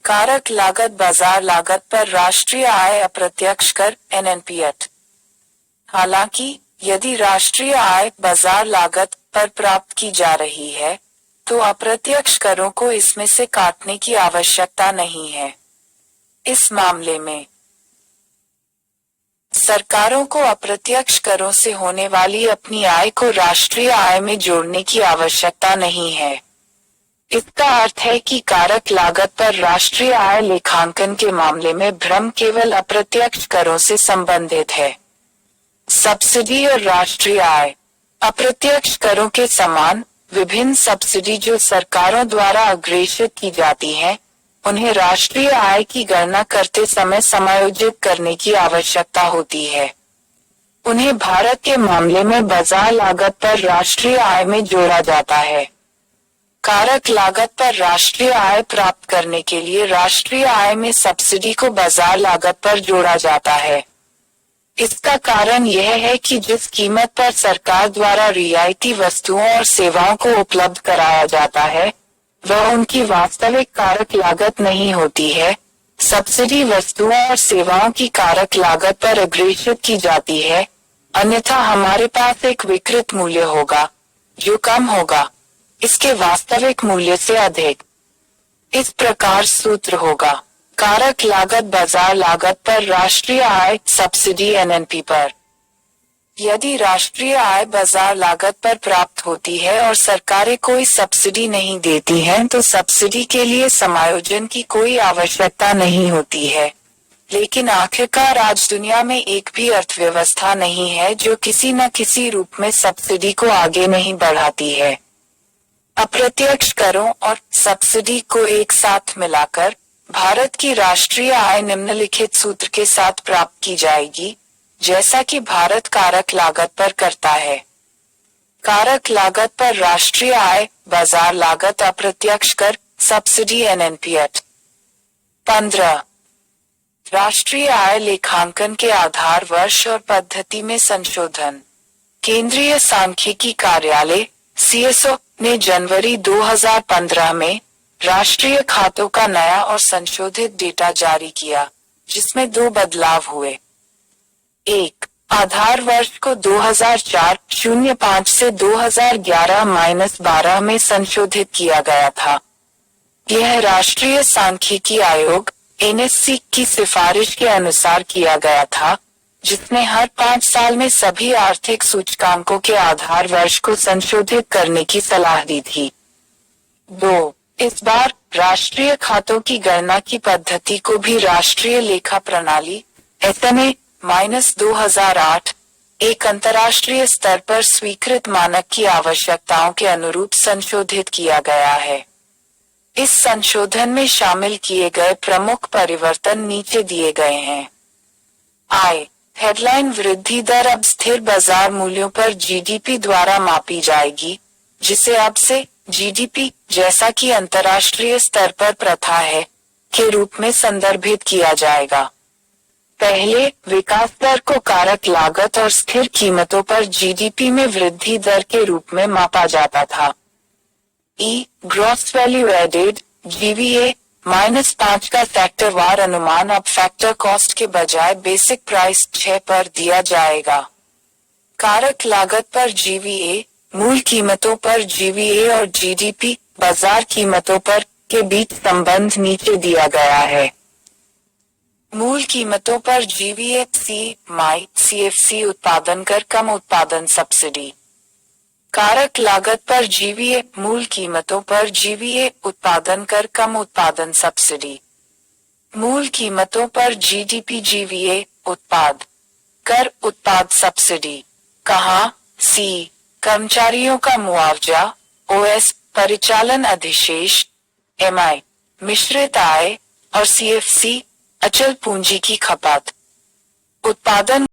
Speaker 1: कारक लागत बाजार लागत पर राष्ट्रीय आय अप्रत्यक्ष कर NNPAT। हालांकि यदि राष्ट्रीय आय बाजार लागत पर प्राप्त की जा रही है तो अप्रत्यक्ष करों को इसमें से काटने की आवश्यकता नहीं है। इस मामले में सरकारों को अप्रत्यक्ष करों से होने वाली अपनी आय को राष्ट्रीय आय में जोड़ने की आवश्यकता नहीं है। इसका अर्थ है कि कारक लागत पर राष्ट्रीय आय लेखांकन के मामले में भ्रम केवल अप्रत्यक्ष करों से संबंधित है। सब्सिडी और राष्ट्रीय आय। अप्रत्यक्ष करों के समान विभिन्न सब्सिडी जो सरकारों द्वारा अग्रेषित की जाती हैं, उन्हें राष्ट्रीय आय की गणना करते समय समायोजित करने की आवश्यकता होती है। उन्हें भारत के मामले में बाजार लागत पर राष्ट्रीय आय में जोड़ा जाता है। कारक लागत पर राष्ट्रीय आय प्राप्त करने के लिए राष्ट्रीय आय में सब्सिडी को बाजार लागत पर जोड़ा जाता है। इसका कारण यह है कि जिस कीमत पर सरकार द्वारा रियायती वस्तुओं और सेवाओं को उपलब्ध कराया जाता है, वह उनकी वास्तविक कारक लागत नहीं होती है। सब्सिडी वस्तुओं और सेवाओं की कारक लागत पर अग्रेषित की जाती है, अन्यथा हमारे पास एक विकृत मूल्य होगा जो कम होगा इसके वास्तविक मूल्य से अधिक। इस प्रकार सूत्र होगा कारक लागत बाजार लागत पर राष्ट्रीय आय सब्सिडी NNP पर। यदि राष्ट्रीय आय बाजार लागत पर प्राप्त होती है और सरकारें कोई सब्सिडी नहीं देती हैं तो सब्सिडी के लिए समायोजन की कोई आवश्यकता नहीं होती है। लेकिन आखिरकार आज दुनिया में एक भी अर्थव्यवस्था नहीं है जो किसी न किसी रूप में सब्सिडी को आगे नहीं बढ़ाती है। अप्रत्यक्ष करों और सब्सिडी को एक साथ मिलाकर भारत की राष्ट्रीय आय निम्नलिखित सूत्र के साथ प्राप्त की जाएगी, जैसा कि भारत कारक लागत पर करता है। कारक लागत पर राष्ट्रीय आय बाजार लागत अप्रत्यक्ष कर सब्सिडी NNPAT। 15 राष्ट्रीय आय लेखांकन के आधार वर्ष और पद्धति में संशोधन। केंद्रीय सांख्यिकी कार्यालय CSO ने जनवरी 2015 में राष्ट्रीय खातों का नया और संशोधित डेटा जारी किया, जिसमें दो बदलाव हुए। एक, आधार वर्ष को 2004-05 से 2011-12 में संशोधित किया गया था। यह राष्ट्रीय सांख्यिकी आयोग NSC की सिफारिश के अनुसार किया गया था, जिसने हर 5 साल में सभी आर्थिक सूचकांकों के आधार वर्ष को संशोधित करने की सलाह दी थी। 2. इस बार राष्ट्रीय खातों की गणना की पद्धति को भी राष्ट्रीय लेखा प्रणाली एसएमए -2008 एक अंतर्राष्ट्रीय स्तर पर स्वीकृत मानक की आवश्यकताओं के अनुरूप संशोधित किया गया है। इस संशोधन में शामिल किए गए प्रमुख परिवर्तन नीचे दिए गए हैं। आय हेडलाइन वृद्धि दर अब स्थिर बाजार मूल्यों पर जीडीपी द्वारा मापी जाएगी, जिसे अब से जीडीपी, जैसा कि अंतर्राष्ट्रीय स्तर पर प्रथा है, के रूप में संदर्भित किया जाएगा। पहले विकास दर को कारक लागत और स्थिर कीमतों पर जीडीपी में वृद्धि दर के रूप में मापा जाता था। ग्रॉस वैल्यू एडेड जीवीए -5 का फैक्टरवार अनुमान अब फैक्टर कॉस्ट के बजाय बेसिक प्राइस 6 पर दिया जाएगा। कारक लागत पर जीवीए, मूल कीमतों पर जीवीए और जीडीपी, बाजार कीमतों पर, के बीच संबंध नीचे दिया गया है। मूल कीमतों पर जीवीए सीएफसी उत्पादन कर कम उत्पादन सब्सिडी। कारक लागत पर जीवीए, मूल कीमतों पर जीवीए, उत्पादन कर कम उत्पादन सब्सिडी। मूल कीमतों पर जीडीपी जीवीए, उत्पाद कर उत्पाद सब्सिडी। कहाँ सी कर्मचारियों का मुआवजा, ओएस परिचालन अधिशेष, एमआई मिश्रित आय और सीएफसी अचल पूंजी की खपत। उत्पादन